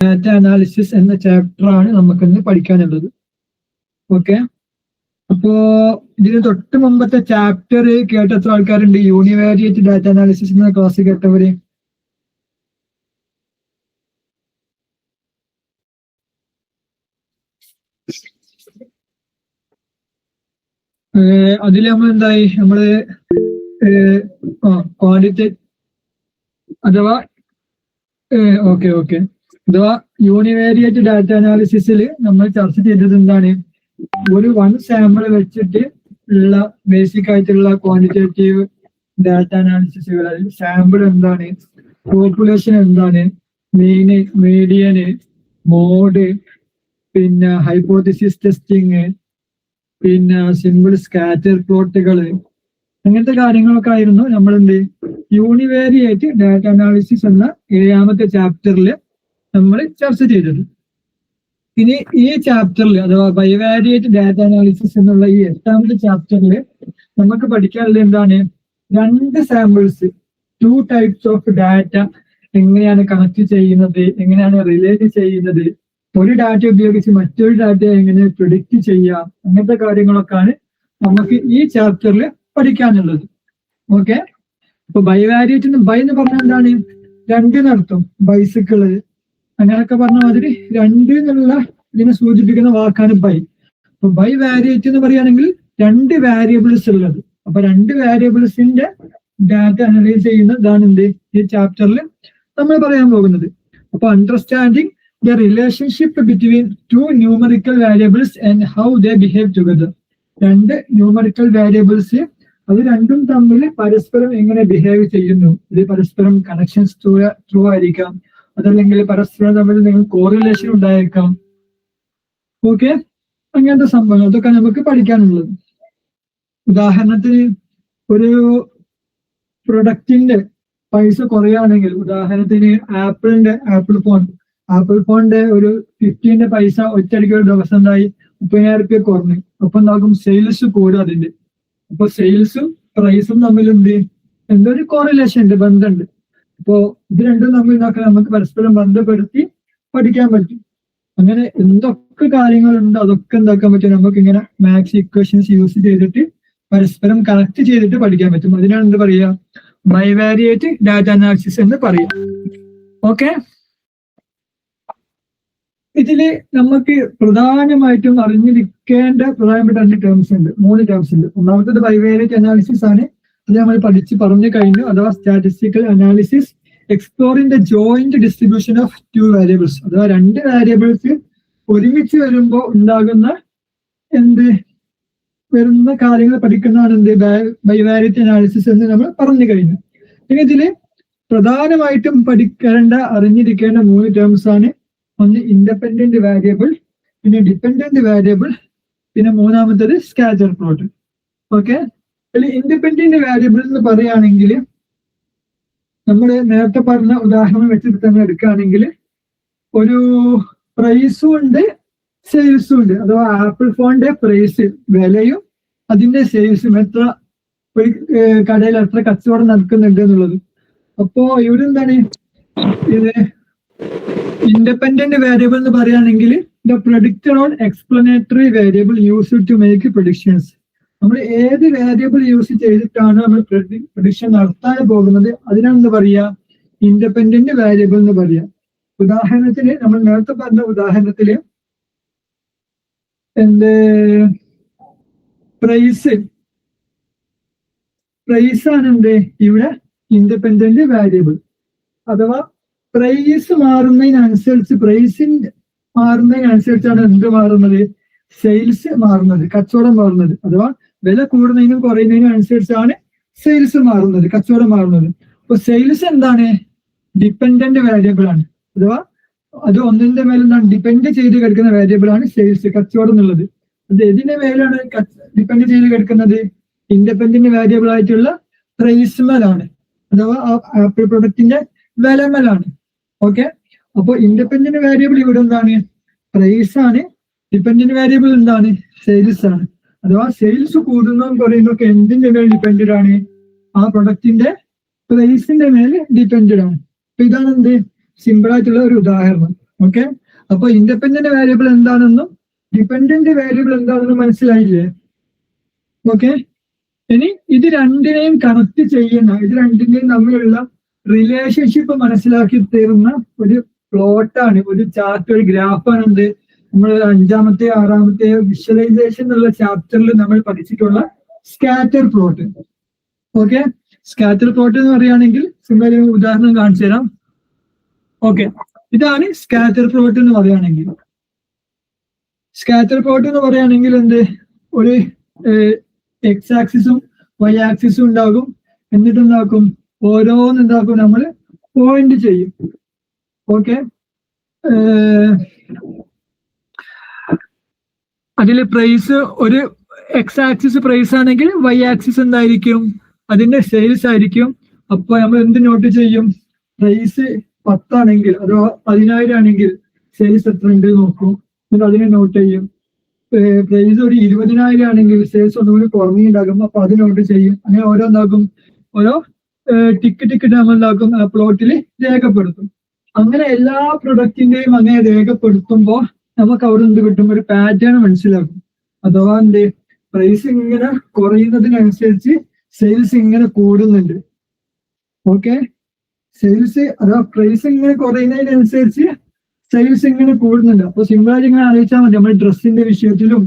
Data analysis എന്ന ചാപ്റ്ററാണ് നമുക്കിന്ന് പഠിക്കാനുള്ളത്. ഓക്കെ, അപ്പോ ഇതിന് തൊട്ട് മുമ്പത്തെ ചാപ്റ്റർ കേട്ട എത്ര ആൾക്കാരുണ്ട്? യൂണിവേരിയേറ്റ് ഡാറ്റ അനാലിസിസ് എന്ന ക്ലാസ് കേട്ടവര്? അതിൽ നമ്മൾ എന്തായി, നമ്മള് ക്വാണ്ടിറ്റേറ്റ് അഥവാ ഓക്കെ അഥവാ യൂണിവേരിയേറ്റ് ഡാറ്റ അനാലിസിസിൽ നമ്മൾ ചർച്ച ചെയ്തത് എന്താണ്? ഒരു വൺ സാമ്പിൾ വെച്ചിട്ട് ഉള്ള ബേസിക് ആയിട്ടുള്ള ക്വാണ്ടിറ്റേറ്റീവ് ഡാറ്റ അനാലിസിസുകൾ. അതിൽ സാമ്പിൾ എന്താണ്, പോപ്പുലേഷൻ എന്താണ്, മീന്, മീഡിയന്, മോഡ്, പിന്നെ ഹൈപ്പോത്തിസിസ് ടെസ്റ്റിങ്, പിന്നെ സിമ്പിൾ സ്കാറ്റർ പ്ലോട്ടുകൾ, അങ്ങനത്തെ കാര്യങ്ങളൊക്കെ ആയിരുന്നു നമ്മൾ യൂണിവേരിയേറ്റ് ഡാറ്റ അനാലിസിസ് എന്ന 7ാമത്തെ ചാപ്റ്ററിൽ നമ്മൾ ചർച്ച ചെയ്തത്. ഇനി ഈ ചാപ്റ്ററിൽ അഥവാ ബൈവാരിയേറ്റ് ഡാറ്റ അനാലിസിസ് എന്നുള്ള ഈ 8ാമത്തെ ചാപ്റ്ററിൽ നമുക്ക് പഠിക്കാനുള്ളത് എന്താണ്? 2 സാമ്പിൾസ്, 2 ടൈപ്സ് ഓഫ് ഡാറ്റ എങ്ങനെയാണ് കണക്ട് ചെയ്യുന്നത്, എങ്ങനെയാണ് റിലേറ്റ് ചെയ്യുന്നത്, ഒരു ഡാറ്റ ഉപയോഗിച്ച് മറ്റൊരു ഡാറ്റ എങ്ങനെ പ്രിഡിക്റ്റ് ചെയ്യാം, അങ്ങനത്തെ കാര്യങ്ങളൊക്കെയാണ് നമുക്ക് ഈ ചാപ്റ്ററിൽ പഠിക്കാനുള്ളത്. ഓക്കെ, അപ്പൊ ബൈവാരിയേറ്റ് ബൈ എന്ന് പറഞ്ഞാൽ എന്താണ്? 2 നടത്തും, ബൈസിക്കിള് അങ്ങനെയൊക്കെ പറഞ്ഞ മാതിരി 2 എന്നുള്ള ഇതിനെ സൂചിപ്പിക്കുന്ന വാക്കാണ് ബൈ. അപ്പൊ ബൈ വാരിയേറ്റ് എന്ന് പറയുകയാണെങ്കിൽ 2 വാരിയബിൾസ് ഉള്ളത്. അപ്പൊ 2 വാരിയബിൾസിന്റെ ഡാറ്റ അനലൈസ് ചെയ്യുന്നതാണ് ഈ ചാപ്റ്ററിൽ നമ്മൾ പറയാൻ പോകുന്നത്. അപ്പൊ understanding the relationship between 2 numerical variables and how they behave together. 2 numerical variables, അത് രണ്ടും തമ്മിൽ പരസ്പരം എങ്ങനെ ബിഹേവ് ചെയ്യുന്നു. ഇത് പരസ്പരം കണക്ഷൻസ് ത്രൂ ആയിരിക്കാം, അതല്ലെങ്കിൽ പരസ്പരം തമ്മിൽ നിങ്ങൾ കോറിലേഷൻ ഉണ്ടായേക്കാം. ഓക്കെ, അങ്ങനത്തെ സംഭവങ്ങൾ അതൊക്കെ നമുക്ക് പഠിക്കാനുള്ളത്. ഉദാഹരണത്തിന് ഒരു പ്രൊഡക്റ്റിന്റെ പൈസ കുറയാണെങ്കിൽ, ഉദാഹരണത്തിന് ആപ്പിൾ ഫോണിന്റെ ഒരു 50ന്റെ പൈസ ഒറ്റയടിക്ക് ഒരു ദിവസം എന്തായി 30,000 രൂപ കുറഞ്ഞു. അപ്പൊ എന്താകും? സെയിൽസ് കൂടും അതിന്റെ. അപ്പൊ സെയിൽസും പ്രൈസും തമ്മിൽ എന്തൊരു കോറിലേഷൻ ഉണ്ട്, ബന്ധമുണ്ട്. അപ്പോ ഇത് രണ്ടും തമ്മിൽ നമുക്ക് പരസ്പരം ബന്ധപ്പെടുത്തി പഠിക്കാൻ പറ്റും. അങ്ങനെ എന്തൊക്കെ കാര്യങ്ങളുണ്ട് അതൊക്കെ എന്താക്കാൻ പറ്റും? നമുക്ക് ഇങ്ങനെ മാത്സ് ഇക്വേഷൻസ് യൂസ് ചെയ്തിട്ട് പരസ്പരം കണക്ട് ചെയ്തിട്ട് പഠിക്കാൻ പറ്റും. അതിനാണ് എന്ത് പറയുക? ബൈവാരിയേറ്റ് ഡാറ്റ അനാലിസിസ് എന്ന് പറയും. ഓക്കെ, ഇതില് നമുക്ക് പ്രധാനമായിട്ടും അറിഞ്ഞിരിക്കേണ്ട പ്രധാനപ്പെട്ട 2 ടേംസ് ഉണ്ട്, 3 ടേംസ് ഉണ്ട്. ഒന്നാമത്തേത് ബൈവാരിയേറ്റ് അനാലിസിസ് ആണ്. അത് നമ്മൾ പറഞ്ഞു കഴിഞ്ഞു. അഥവാ statistical analysis exploring the joint distribution of 2 variables. അഥവാ 2 വാരിയബിൾസ് ഒരുമിച്ച് വരുമ്പോൾ ഉണ്ടാകുന്ന വരുന്ന കാര്യങ്ങൾ പഠിക്കുന്നതാണ് ബൈവാരിയേറ്റ് അനാലിസിസ് എന്ന് നമ്മൾ പറഞ്ഞു കഴിഞ്ഞു. പിന്നെ ഇതില് പ്രധാനമായിട്ടും അറിഞ്ഞിരിക്കേണ്ട 3 ടേംസ് ആണ്. ഒന്ന് ഇൻഡിപെൻഡന്റ് വാരിയബിൾ, പിന്നെ ഡിപെൻഡന്റ് വാരിയബിൾ, പിന്നെ മൂന്നാമത്തേത് scatter plot. Okay, independent variable എന്ന് പറയുകയാണെങ്കിൽ നമ്മൾ നേരത്തെ പറഞ്ഞ ഉദാഹരണം വെച്ചിട്ട് തന്നെ എടുക്കുകയാണെങ്കിൽ ഒരു പ്രൈസും ഉണ്ട്, സെയിൽസും ഉണ്ട്. അഥവാ ആപ്പിൾ ഫോണിന്റെ പ്രൈസ്, വിലയും അതിന്റെ സെയിൽസും, എത്ര ഒരു കടയിൽ എത്ര കച്ചവടം നടക്കുന്നുണ്ട് എന്നുള്ളത്. അപ്പോ ഇവിടെ എന്താണ് ഇത്? ഇൻഡിപെൻഡന്റ് വേരിയബിൾ എന്ന് പറയുകയാണെങ്കിൽ the predicted on explanatory variable used to make predictions. നമ്മൾ ഏത് വേരിയബിൾ യൂസ് ചെയ്തിട്ടാണ് നമ്മൾ പ്രഡിക്ഷൻ നടത്താൻ പോകുന്നത് അതിനാണ് എന്ത് പറയുക? ഇൻഡിപെൻഡന്റ് വേരിയബിൾ എന്ന് പറയുക. ഉദാഹരണത്തിന് നമ്മൾ നേരത്തെ പറഞ്ഞ ഉദാഹരണത്തില് പ്രൈസ് ആണ് ഇവിടെ ഇൻഡിപെൻഡന്റ് വേരിയബിൾ. അഥവാ പ്രൈസ് മാറുന്നതിനനുസരിച്ചാണ് എന്ത് മാറുന്നത്? സെയിൽസ് മാറുന്നത്, കച്ചവടം മാറുന്നത്. അഥവാ വില കൂടുന്നതിനും കുറയുന്നതിനും അനുസരിച്ചാണ് സെയിൽസ് മാറുന്നത്, കച്ചവടം മാറുന്നത്. അപ്പൊ സെയിൽസ് എന്താണ്? ഡിപെൻഡന്റ് വേരിയബിൾ ആണ്. അഥവാ അത് ഒന്നിന്റെ മേലെ ഡിപെൻഡ് ചെയ്ത് കിടക്കുന്ന വേരിയബിൾ ആണ് സെയിൽസ്, കച്ചവടം എന്നുള്ളത്. അത് ഏതിന്റെ മേലാണ് ഡിപെൻഡ് ചെയ്ത് കിടക്കുന്നത്? ഇൻഡിപെൻഡന്റ് വേരിയബിൾ ആയിട്ടുള്ള പ്രൈസ്മേലാണ്, അഥവാ ആപ്പിൾ പ്രൊഡക്റ്റിന്റെ വിലമേലാണ്. ഓക്കെ, അപ്പൊ ഇൻഡിപെൻഡന്റ് വേരിയബിൾ ഇവിടെ എന്താണ്? പ്രൈസ് ആണ്. ഡിപെൻഡന്റ് വേരിയബിൾ എന്താണ്? സെയിൽസ് ആണ്. അഥവാ സെയിൽസ് കൂടുന്നതും കുറയുന്നതൊക്കെ എന്തിന്റെ മേൽ ഡിപെൻഡഡ് ആണ്? ആ പ്രൊഡക്റ്റിന്റെ പ്രൈസിന്റെ മേൽ ഡിപെൻഡഡ് ആണ്. അപ്പൊ ഇതാണ് സിമ്പിൾ ആയിട്ടുള്ള ഒരു ഉദാഹരണം. ഓക്കെ, അപ്പൊ ഇൻഡിപെൻഡന്റ് വേരിയബിൾ എന്താണെന്നും ഡിപെൻഡന്റ് വേരിയബിൾ എന്താണെന്നും മനസ്സിലായില്ലേ? ഓക്കെ, ഇനി ഇത് രണ്ടിനെയും കണക്ട് ചെയ്യുന്ന, ഇത് രണ്ടിന്റെയും തമ്മിലുള്ള റിലേഷൻഷിപ്പ് മനസ്സിലാക്കി തരുന്ന ഒരു പ്ലോട്ടാണ്, ഒരു ചാർട്ട്, ഒരു ഗ്രാഫാണ് എന്ത് നമ്മൾ 5ാമത്തെ 6ാമത്തെ വിഷ്വലൈസേഷൻ എന്നുള്ള ചാപ്റ്ററിൽ നമ്മൾ പഠിച്ചിട്ടുള്ള scatter plot. Okay, scatter plot എന്ന് പറയുകയാണെങ്കിൽ സിമ്പിൾ ഉദാഹരണം കാണിച്ചു തരാം. ഓക്കെ, ഇതാണ് സ്കാറ്റർ പ്ലോട്ട് എന്ന് പറയുകയാണെങ്കിൽ. സ്കാറ്റർ പ്ലോട്ട് എന്ന് പറയുകയാണെങ്കിൽ എന്ത്, ഒരു എക്സ് ആക്സിസും വൈ ആക്സിസും ഉണ്ടാകും. എന്നിട്ട് എന്താക്കും, ഓരോന്നെന്താക്കും നമ്മൾ പോയിന്റ് ചെയ്യും. ഓക്കെ, അതിൽ പ്രൈസ് ഒരു എക്സ് ആക്സിസ് പ്രൈസ് ആണെങ്കിൽ വൈ ആക്സിസ് എന്തായിരിക്കും, അതിന്റെ സെയിൽസ് ആയിരിക്കും. അപ്പൊ നമ്മൾ എന്ത് നോട്ട് ചെയ്യും, പ്രൈസ് 10 ആണെങ്കിൽ അഥവാ 10,000 ആണെങ്കിൽ സെയിൽസ് എത്ര ഉണ്ട് നോക്കും, എന്നിട്ട് അതിനെ നോട്ട് ചെയ്യും. പ്രൈസ് ഒരു 20,000 ആണെങ്കിൽ സെയിൽസ് ഒന്നുകൂടി കുറഞ്ഞുണ്ടാകും, അപ്പൊ അത് നോട്ട് ചെയ്യും. അങ്ങനെ ഓരോ എന്താക്കും, ഓരോ ടിക്കറ്റ് നമ്മൾ എന്താക്കും ആ പ്ലോട്ടിൽ രേഖപ്പെടുത്തും. അങ്ങനെ എല്ലാ പ്രൊഡക്റ്റിന്റെയും അങ്ങനെ രേഖപ്പെടുത്തുമ്പോൾ നമുക്ക് അവിടെ എന്ത് കിട്ടും, ഒരു പാറ്റേൺ മനസ്സിലാക്കും. അഥവാ എന്ത്, പ്രൈസ് ഇങ്ങനെ കുറയുന്നതിനനുസരിച്ച് സെയിൽസ് ഇങ്ങനെ കൂടുന്നുണ്ട്. ഓക്കെ, സെയിൽസ് അഥവാ പ്രൈസ് ഇങ്ങനെ കുറയുന്നതിനനുസരിച്ച് സെയിൽസ് ഇങ്ങനെ കൂടുന്നുണ്ട്. അപ്പൊ സിമ്പിളായിട്ട് ഇങ്ങനെ ആലോചിച്ചാൽ മതി. നമ്മൾ ഡ്രസ്സിന്റെ വിഷയത്തിലും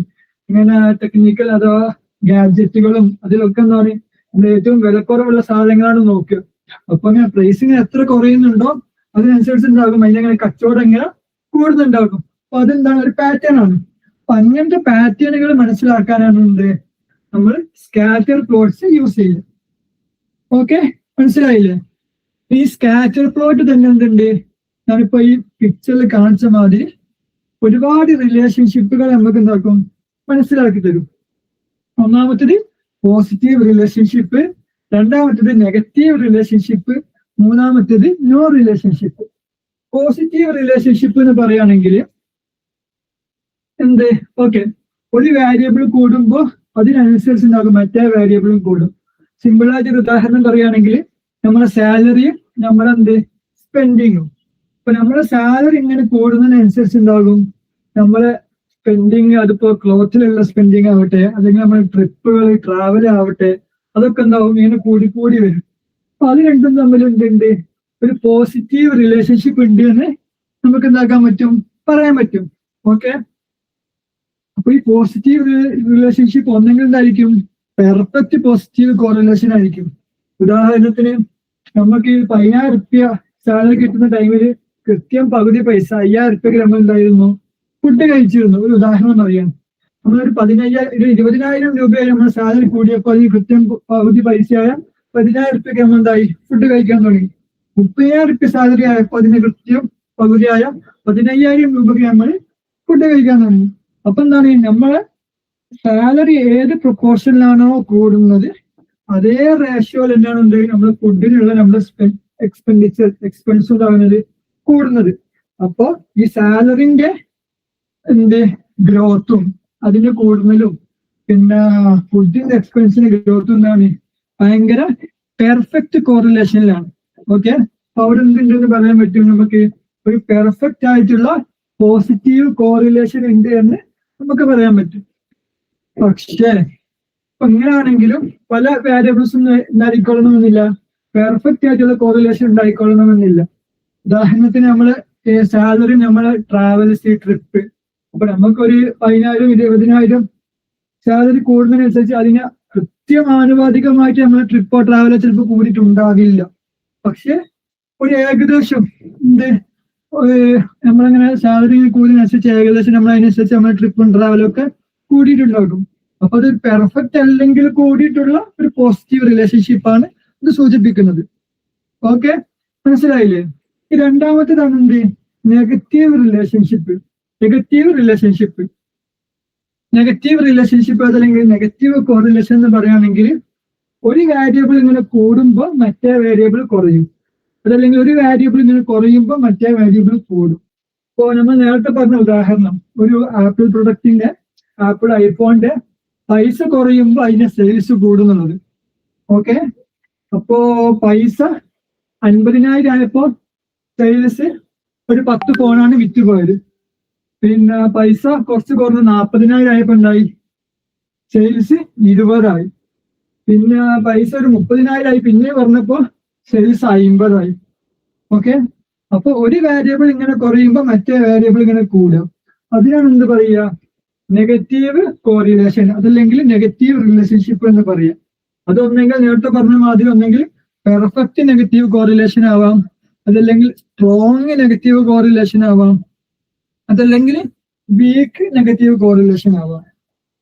ഇങ്ങനെ ടെക്നിക്കൽ അഥവാ ഗാഡ്ജറ്റുകളും അതിലൊക്കെ എന്താണ് നമ്മൾ ഏറ്റവും വിലക്കുറവുള്ള സാധനങ്ങളാണ് നോക്കുക. അപ്പൊ അങ്ങനെ പ്രൈസ് ഇങ്ങനെ എത്ര കുറയുന്നുണ്ടോ അതിനനുസരിച്ച് ഉണ്ടാകും അതിനങ്ങനെ കച്ചവടം ഇങ്ങനെ കൂടുന്നുണ്ടാകും. അപ്പൊ അതെന്താണ്, ഒരു പാറ്റേൺ ആണ്. അപ്പൊ അങ്ങനത്തെ പാറ്റേണുകൾ മനസ്സിലാക്കാനാണ് എന്ത് നമ്മൾ സ്കാറ്റർ പ്ലോട്ട്സ് യൂസ് ചെയ്യുന്നത്. ഓക്കെ, മനസ്സിലായില്ലേ? ഈ സ്കാറ്റർ പ്ലോട്ട് തന്നെ എന്തുണ്ട്, ഞാനിപ്പോ ഈ പിക്ചറിൽ കാണിച്ച മാതിരി ഒരുപാട് റിലേഷൻഷിപ്പുകൾ നമുക്ക് എന്താക്കും മനസ്സിലാക്കി തരും. ഒന്നാമത്തേത് പോസിറ്റീവ് റിലേഷൻഷിപ്പ്, രണ്ടാമത്തേത് നെഗറ്റീവ് റിലേഷൻഷിപ്പ്, മൂന്നാമത്തേത് നോ റിലേഷൻഷിപ്പ്. പോസിറ്റീവ് റിലേഷൻഷിപ്പ് എന്ന് പറയുകയാണെങ്കിൽ എന്ത്, ഓക്കെ, ഒരു വേരിയബിൾ കൂടുമ്പോൾ അതിനനുസരിച്ച് ഉണ്ടാകും മറ്റേ വേരിയബിളും കൂടും. സിമ്പിളായിട്ട് ഒരു ഉദാഹരണം പറയുകയാണെങ്കിൽ നമ്മുടെ സാലറിയും നമ്മുടെ എന്ത് സ്പെൻഡിങ്ങും. ഇപ്പൊ നമ്മുടെ സാലറി ഇങ്ങനെ കൂടുന്നതിനനുസരിച്ച് ഉണ്ടാകും നമ്മളെ സ്പെൻഡിങ്, അതിപ്പോ ക്ലോത്തിലുള്ള സ്പെൻഡിങ് ആവട്ടെ, അല്ലെങ്കിൽ നമ്മുടെ ട്രിപ്പുകൾ ട്രാവൽ ആവട്ടെ, അതൊക്കെ എന്താവും ഇങ്ങനെ കൂടി വരും. അപ്പൊ അത് രണ്ടും തമ്മിൽ എന്തുണ്ട്, ഒരു പോസിറ്റീവ് റിലേഷൻഷിപ്പ് ഉണ്ട് എന്ന് നമുക്ക് എന്താക്കാൻ പറ്റും, പറയാൻ പറ്റും. ഓക്കെ, അപ്പൊ ഈ പോസിറ്റീവ് റിലേഷൻഷിപ്പ് ഒന്നെങ്കിൽ എന്തായിരിക്കും, പെർഫെക്റ്റ് പോസിറ്റീവ് കോറിലേഷൻ ആയിരിക്കും. ഉദാഹരണത്തിന് നമുക്ക് 10,000 സാലറി കിട്ടുന്ന ടൈമിൽ കൃത്യം പകുതി പൈസ 5,000 നമ്മൾ എന്തായിരുന്നു ഫുഡ് കഴിച്ചിരുന്നു. ഒരു ഉദാഹരണം പറയാം, നമ്മളൊരു 20,000 രൂപയായി നമ്മുടെ സാലറി കൂടിയപ്പോൾ അതിന് കൃത്യം പകുതി പൈസയായ 10,000 നമ്മൾ എന്തായി ഫുഡ് കഴിക്കാൻ തുടങ്ങി. 30,000 സാലറി ആയപ്പോൾ അതിന് കൃത്യം പകുതിയായ 15,000 രൂപയ്ക്ക് നമ്മൾ ഫുഡ് കഴിക്കാൻ തുടങ്ങി. അപ്പൊ എന്താണ്, നമ്മളെ സാലറി ഏത് പ്രൊപ്പോർഷനിലാണോ കൂടുന്നത് അതേ റേഷ്യോയിൽ തന്നെയാണ് എന്ത് നമ്മുടെ ഫുഡിനുള്ള നമ്മുടെ എക്സ്പെൻസ് ഉണ്ടാകുന്നത് കൂടുന്നത്. അപ്പോ ഈ സാലറിന്റെ എന്ത് ഗ്രോത്തും അതിന്റെ കൂടുന്നതും പിന്നെ ഫുഡിന്റെ എക്സ്പെൻസിന്റെ ഗ്രോത്തും എന്താണ് ഭയങ്കര പെർഫെക്റ്റ് കോറിലേഷനിലാണ്. ഓക്കെ, അവിടെ എന്തുണ്ടെന്ന് പറയാൻ പറ്റും, നമുക്ക് ഒരു പെർഫെക്റ്റ് ആയിട്ടുള്ള പോസിറ്റീവ് കോറിലേഷൻ ഉണ്ട് എന്ന് നമുക്ക് പറയാൻ പറ്റും. പക്ഷേ ഇപ്പൊ ഇങ്ങനെയാണെങ്കിലും പല വാരിയബിൾസും ഉണ്ടായിക്കൊള്ളണമെന്നില്ല, പെർഫെക്റ്റ് ആയിട്ടുള്ള കോറിലേഷൻ ഉണ്ടായിക്കൊള്ളണമെന്നില്ല. ഉദാഹരണത്തിന് നമ്മള് സാലറി, നമ്മളെ ട്രാവൽസ്, ട്രിപ്പ്, അപ്പൊ നമുക്കൊരു 10,000 20,000 സാലറി കൂടുന്നതിനനുസരിച്ച് അതിന് കൃത്യമാനുപാതികമായിട്ട് നമ്മളെ ട്രിപ്പോ ട്രാവലോ ചിലപ്പോൾ കൂടിയിട്ടുണ്ടാകില്ല. പക്ഷെ ഒരു ഏകദേശം എന്ത് നമ്മളങ്ങനെ സാലറി കൂടുന്നതിനനുസരിച്ച് ഏകദേശം നമ്മൾ അതിനനുസരിച്ച് നമ്മുടെ ട്രിപ്പും ട്രാവലും ഒക്കെ കൂടിയിട്ടുണ്ടാകും. അപ്പൊ അത് പെർഫെക്റ്റ് അല്ലെങ്കിൽ കൂടിയിട്ടുള്ള ഒരു പോസിറ്റീവ് റിലേഷൻഷിപ്പാണ് ഇത് സൂചിപ്പിക്കുന്നത്. ഓക്കെ, മനസ്സിലായില്ലേ? ഈ രണ്ടാമത്തേതാണ് എന്ത്, നെഗറ്റീവ് റിലേഷൻഷിപ്പ്. നെഗറ്റീവ് റിലേഷൻഷിപ്പ് അതല്ലെങ്കിൽ നെഗറ്റീവ് കോറിലേഷൻ എന്ന് പറയുകയാണെങ്കിൽ ഒരു വേരിയബിൾ ഇങ്ങനെ കൂടുമ്പോൾ മറ്റേ വേരിയബിൾ കുറയും, അതല്ലെങ്കിൽ ഒരു വേരിയബിൾ ഇങ്ങനെ കുറയുമ്പോൾ മറ്റേ വേരിയബിൾ കൂടും. ഇപ്പോ നമ്മൾ നേരത്തെ പറഞ്ഞ ഉദാഹരണം, ഒരു ആപ്പിൾ പ്രൊഡക്റ്റിന്റെ, ആപ്പിൾ ഐഫോണിന്റെ പൈസ കുറയുമ്പോൾ അതിന്റെ സെയിൽസ് കൂടുന്നുള്ളത്. ഓക്കെ, അപ്പോ പൈസ 50,000 ആയപ്പോ സെയിൽസ് ഒരു 10 ഫോണാണ് വിറ്റ് പോയത്. പിന്നെ പൈസ കുറച്ച് കുറഞ്ഞ് 40,000 ആയപ്പോ ഉണ്ടായി സെയിൽസ് 20 പിന്നെ പൈസ ഒരു 30,000 പിന്നെ പറഞ്ഞപ്പോ സെയിൽസ് 50. ഓക്കെ, അപ്പൊ ഒരു വേരിയബിൾ ഇങ്ങനെ കുറയുമ്പോ മറ്റേ വേരിയബിൾ ഇങ്ങനെ കൂടുക. അതിനാണ് എന്ത് പറയുക? നെഗറ്റീവ് കോറിലേഷൻ, അതല്ലെങ്കിൽ നെഗറ്റീവ് റിലേഷൻഷിപ്പ് എന്ന് പറയാം. അതൊന്നെങ്കിൽ നേരത്തെ പറഞ്ഞ മാതിരി ഒന്നെങ്കിൽ പെർഫെക്റ്റ് നെഗറ്റീവ് കോറിലേഷൻ ആവാം, അതല്ലെങ്കിൽ സ്ട്രോങ് നെഗറ്റീവ് കോറിലേഷൻ ആവാം, അതല്ലെങ്കിൽ വീക്ക് നെഗറ്റീവ് കോറിലേഷൻ ആവാം.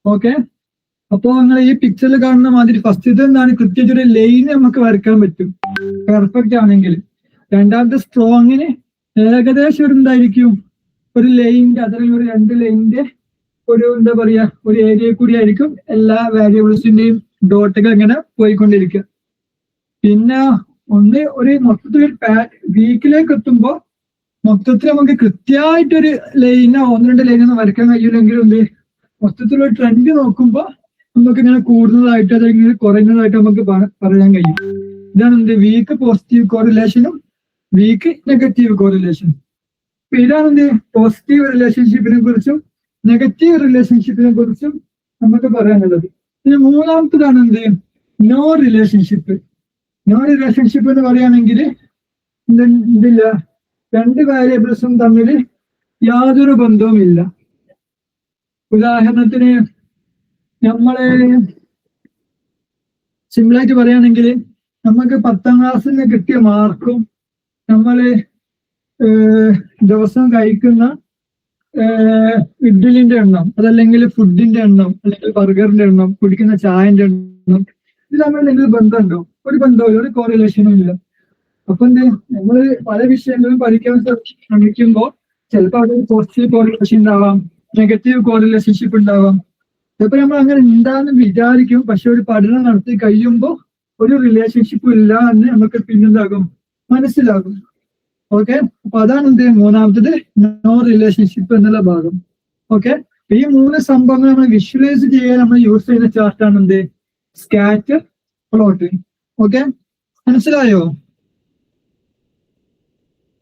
ഓക്കെ, അപ്പോ നിങ്ങൾ ഈ പിക്ചറിൽ കാണുന്ന മാതിരി ഫസ്റ്റ് ഇത് എന്താണ്? കൃത്യമായിട്ട് ഒരു ലൈൻ നമുക്ക് വരയ്ക്കാൻ പറ്റും പെർഫെക്റ്റ് ആണെങ്കിൽ. രണ്ടാമത്തെ സ്ട്രോങ്ങിന് ഏകദേശം ഒരു എന്തായിരിക്കും? ഒരു ലൈനിന്റെ, അതല്ലെങ്കിൽ ഒരു 2 ലൈനിന്റെ ഒരു എന്താ പറയാ, ഒരു ഏരിയ കൂടി ആയിരിക്കും എല്ലാ വേരിയബിൾസിന്റെയും ഡോട്ടുകൾ ഇങ്ങനെ പോയിക്കൊണ്ടിരിക്കുക. പിന്നെ ഒന്ന് ഒരു മൊത്തത്തിൽ വീക്കിലേക്ക് എത്തുമ്പോൾ മൊത്തത്തിൽ നമുക്ക് കൃത്യമായിട്ടൊരു ലൈനോ 1-2 ലൈനൊന്നും വരയ്ക്കാൻ കഴിയില്ലെങ്കിലും എന്ത് മൊത്തത്തിലൊരു ട്രെൻഡ് നോക്കുമ്പോൾ നമുക്ക് ഇങ്ങനെ കൂടുന്നതായിട്ട് അല്ലെങ്കിൽ കുറയുന്നതായിട്ട് നമുക്ക് പറയാൻ കഴിയും. ഇതാണ് എന്ത്? വീക്ക് പോസിറ്റീവ് കോറിലേഷനും വീക്ക് നെഗറ്റീവ് കോറിലേഷനും. ഇതാണ് എന്ത്? പോസിറ്റീവ് റിലേഷൻഷിപ്പിനെ കുറിച്ചും നെഗറ്റീവ് റിലേഷൻഷിപ്പിനെ കുറിച്ചും നമുക്ക് പറയാനുള്ളത്. ഇനി മൂന്നാമത്തതാണ് എന്ത്? No relationship. നോ റിലേഷൻഷിപ്പ് എന്ന് പറയുകയാണെങ്കിൽ ഇതില്ല, 2 വേരിയബിൾസും തമ്മിൽ യാതൊരു ബന്ധവുമില്ല. ഉദാഹരണത്തിന് നമ്മള് സിമ്പിളായിട്ട് പറയുകയാണെങ്കിൽ നമുക്ക് 10ാം ക്ലാസ്സിന് കിട്ടിയ മാർക്കും നമ്മള് ദിവസം കഴിക്കുന്ന ഇഡ്ഡലിന്റെ എണ്ണം, അതല്ലെങ്കിൽ ഫുഡിന്റെ എണ്ണം, അല്ലെങ്കിൽ ബർഗറിന്റെ എണ്ണം, കുടിക്കുന്ന ചായന്റെ എണ്ണം, ഇത് തമ്മിൽ എന്തെങ്കിലും ബന്ധമുണ്ടോ? ഒരു ബന്ധവും, ഒരു കോറിലേഷനും ഇല്ല. അപ്പൊ എന്ത്? നമ്മൾ പല വിഷയങ്ങളും പഠിക്കാൻ ശ്രമിക്കുമ്പോൾ ചിലപ്പോൾ അവിടെ പോസിറ്റീവ് കോറിലേഷൻ ഉണ്ടാവാം, നെഗറ്റീവ് കോറിലേഷൻഷിപ്പ് ഉണ്ടാവാം. ചിലപ്പോൾ നമ്മൾ അങ്ങനെ ഉണ്ടാന്ന് വിചാരിക്കും, പക്ഷെ ഒരു പഠനം നടത്തി കഴിയുമ്പോൾ ഒരു റിലേഷൻഷിപ്പും ഇല്ല എന്ന് നമുക്ക് പിന്നെന്താകും? മനസ്സിലാകും. ഓക്കെ, അപ്പൊ അതാണ് എന്ത്? മൂന്നാമത്തത് നോ റിലേഷൻഷിപ്പ് എന്നുള്ള ഭാഗം. ഓക്കെ, ഈ 3 സംഭവങ്ങൾ നമ്മൾ വിഷ്വലൈസ് ചെയ്യാൻ നമ്മൾ യൂസ് ചെയ്യുന്ന ചാർട്ടാണ് എന്ത്? Scatter plot. ഓക്കെ, മനസ്സിലായോ?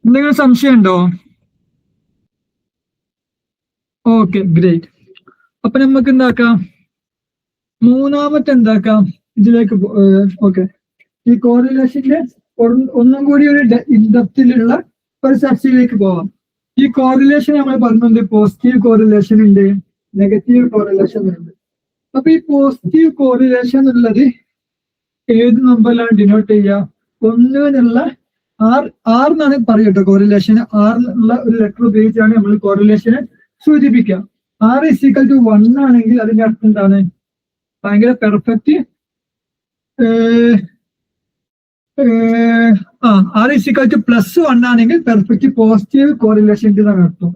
എന്തെങ്കിലും സംശയം ഉണ്ടോ? Okay, great. അപ്പൊ നമുക്ക് എന്താക്കാം? മൂന്നാമത്തെ എന്താക്കാം? ഇതിലേക്ക് ഓക്കെ, ഈ കോറിലേഷന്റെ ഒന്നും കൂടി ഒരു ഇൻഡെപ്തിലുള്ള ഒരു ചർച്ചയിലേക്ക് പോവാം. ഈ കോറിലേഷൻ നമ്മൾ പറഞ്ഞത് പോസിറ്റീവ് കോറിലേഷൻ ഉണ്ട്, നെഗറ്റീവ് കോറിലേഷൻ ഉണ്ട്. അപ്പൊ ഈ പോസിറ്റീവ് കോറിലേഷൻ ഉള്ളത് ഏത് നമ്പറിലാണ് ഡിനോട്ട് ചെയ്യുക? 1 എന്നുള്ള ആർ എന്നാണ് പറയട്ടോ കോറിലേഷൻ. ആറിനുള്ള ഒരു ലെറ്റർ ഉപയോഗിച്ചാണ് നമ്മൾ കോറിലേഷനെ സൂചിപ്പിക്കുക. R = 1 ആണെങ്കിൽ അതിന്റെ അർത്ഥം എന്താണ്? ഭയങ്കര പെർഫെക്റ്റ്. R +1 ആണെങ്കിൽ പെർഫെക്റ്റ് പോസിറ്റീവ് കോറിലേഷൻ എന്നാണ് അർത്ഥം.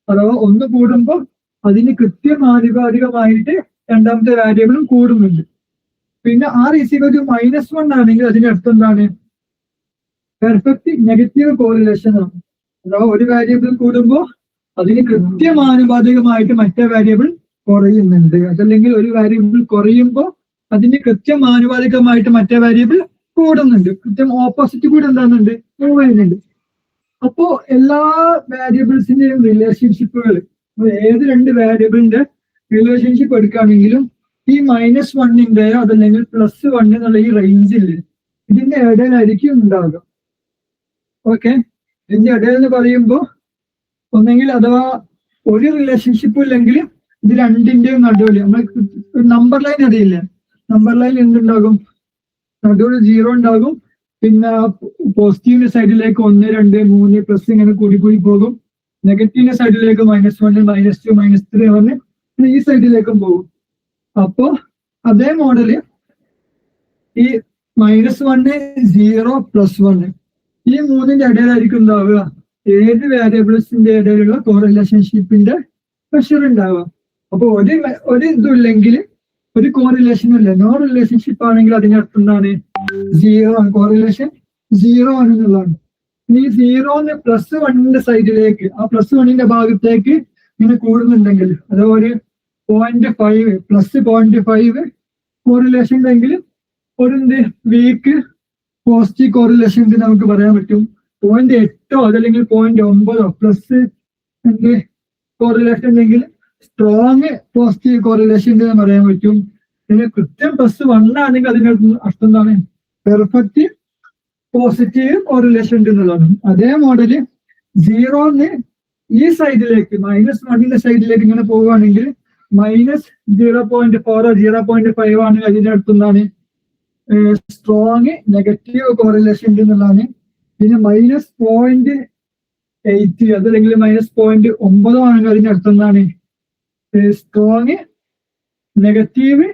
അഥവാ 1 കൂടുമ്പോൾ അതിന് കൃത്യമാനുപാതികമായിട്ട് രണ്ടാമത്തെ വാരിയബിളും കൂടുന്നുണ്ട്. പിന്നെ R -1 ആണെങ്കിൽ അതിന്റെ അർത്ഥം എന്താണ്? പെർഫെക്റ്റ് നെഗറ്റീവ് കോറിലേഷൻ ആണ്. അഥവാ ഒരു വാരിയബിൾ കൂടുമ്പോൾ അതിന് കൃത്യമാനുപാതികമായിട്ട് മറ്റേ വാരിയബിൾ കുറയുന്നുണ്ട്, അതല്ലെങ്കിൽ ഒരു വാരിയബിൾ കുറയുമ്പോൾ അതിന് കൃത്യമാനുപാതികമായിട്ട് മറ്റേ വാരിയബിൾ കൂടുന്നുണ്ട്. കൃത്യം ഓപ്പോസിറ്റ് കൂടെ എന്താകുന്നുണ്ട്? മൂവ് ചെയ്യുന്നുണ്ട്. അപ്പോ എല്ലാ വാരിയബിൾസിന്റെയും റിലേഷൻഷിപ്പുകൾ, ഏത് 2 വാരിയബിളിന്റെ റിലേഷൻഷിപ്പ് എടുക്കുകയാണെങ്കിലും ഈ -1ന്റെയോ അതല്ലെങ്കിൽ +1 എന്നുള്ള ഈ റേഞ്ചിൽ ഇതിന്റെ ഇടയിലായിരിക്കും ഉണ്ടാകുക. ഓക്കെ, ഇതിന്റെ ഇടയിൽ എന്ന് പറയുമ്പോൾ ഒന്നെങ്കിൽ അഥവാ ഒരു റിലേഷൻഷിപ്പും ഇല്ലെങ്കിൽ ഇത് രണ്ടിന്റെയും നടുവിൽ നമ്മൾ നമ്പർ ലൈൻ അറിയില്ല, നമ്പർ ലൈൻ എന്തുണ്ടാകും? നടുവിൽ 0 ഉണ്ടാകും. പിന്നെ പോസിറ്റീവിന്റെ സൈഡിലേക്ക് 1, 2, 3 പ്ലസ് ഇങ്ങനെ കൂടി പോകും. നെഗറ്റീവിന്റെ സൈഡിലേക്ക് -1, -2, -3 പറഞ്ഞ് ഈ സൈഡിലേക്കും പോകും. അപ്പോ അതേ മോഡല് ഈ -1, 0, +1 ഈ 3ന്റെ ഇടയിലായിരിക്കും ഉണ്ടാവുക ഏത് വേരിയബിൾസിന്റെ ഇടയിലുള്ള കോറിലേഷൻഷിപ്പിന്റെ പ്രഷർ ഉണ്ടാവുക. അപ്പൊ ഒരു ഇതുമില്ലെങ്കിൽ ഒരു കോറിലേഷനും ഇല്ല. നോ റിലേഷൻഷിപ്പ് ആണെങ്കിൽ അതിന്റെ അർത്ഥം എന്താണ്? 0 ആണ്. കോറിലേഷൻ 0 ആണെന്നുള്ളതാണ്. ഇനി 0ന്ന് +1ന്റെ സൈഡിലേക്ക്, ആ +1ന്റെ ഭാഗത്തേക്ക് ഇങ്ങനെ കൂടുന്നുണ്ടെങ്കിൽ, അഥവാ ഒരു 0.5 +0.5 കോറിലേഷൻ ഉണ്ടെങ്കിൽ ഒരു വീക്ക് പോസിറ്റീവ് കോറിലേഷൻ നമുക്ക് പറയാൻ പറ്റും. 0.8 അതല്ലെങ്കിൽ 0.9 പ്ലസ് കോറിലേഷൻ ഉണ്ടെങ്കിൽ സ്ട്രോങ് പോസിറ്റീവ് കോറിലേഷൻ ഉണ്ടെന്ന് പറയാൻ പറ്റും. പിന്നെ കൃത്യം +1 ആണെങ്കിൽ അതിന്റെ അർത്ഥം എന്താണ്? പെർഫെക്റ്റ് പോസിറ്റീവ് കോറിലേഷൻ ഉണ്ട് എന്നുള്ളതാണ്. അതേ മോഡല് 0ന്ന് ഈ സൈഡിലേക്ക് -1ന്റെ സൈഡിലേക്ക് ഇങ്ങനെ പോവുകയാണെങ്കിൽ -0.4 0.5 ആണെങ്കിൽ അതിന്റെ അടുത്തെന്താണ്? സ്ട്രോങ് നെഗറ്റീവ് കോറിലേഷൻ ഉണ്ട് എന്നുള്ളതാണ്. പിന്നെ -0.8 അതല്ലെങ്കിൽ -0.9 ആണെങ്കിൽ അതിന്റെ അടുത്ത് എന്താണ്? സ്ട്രോങ് നെഗറ്റീവ്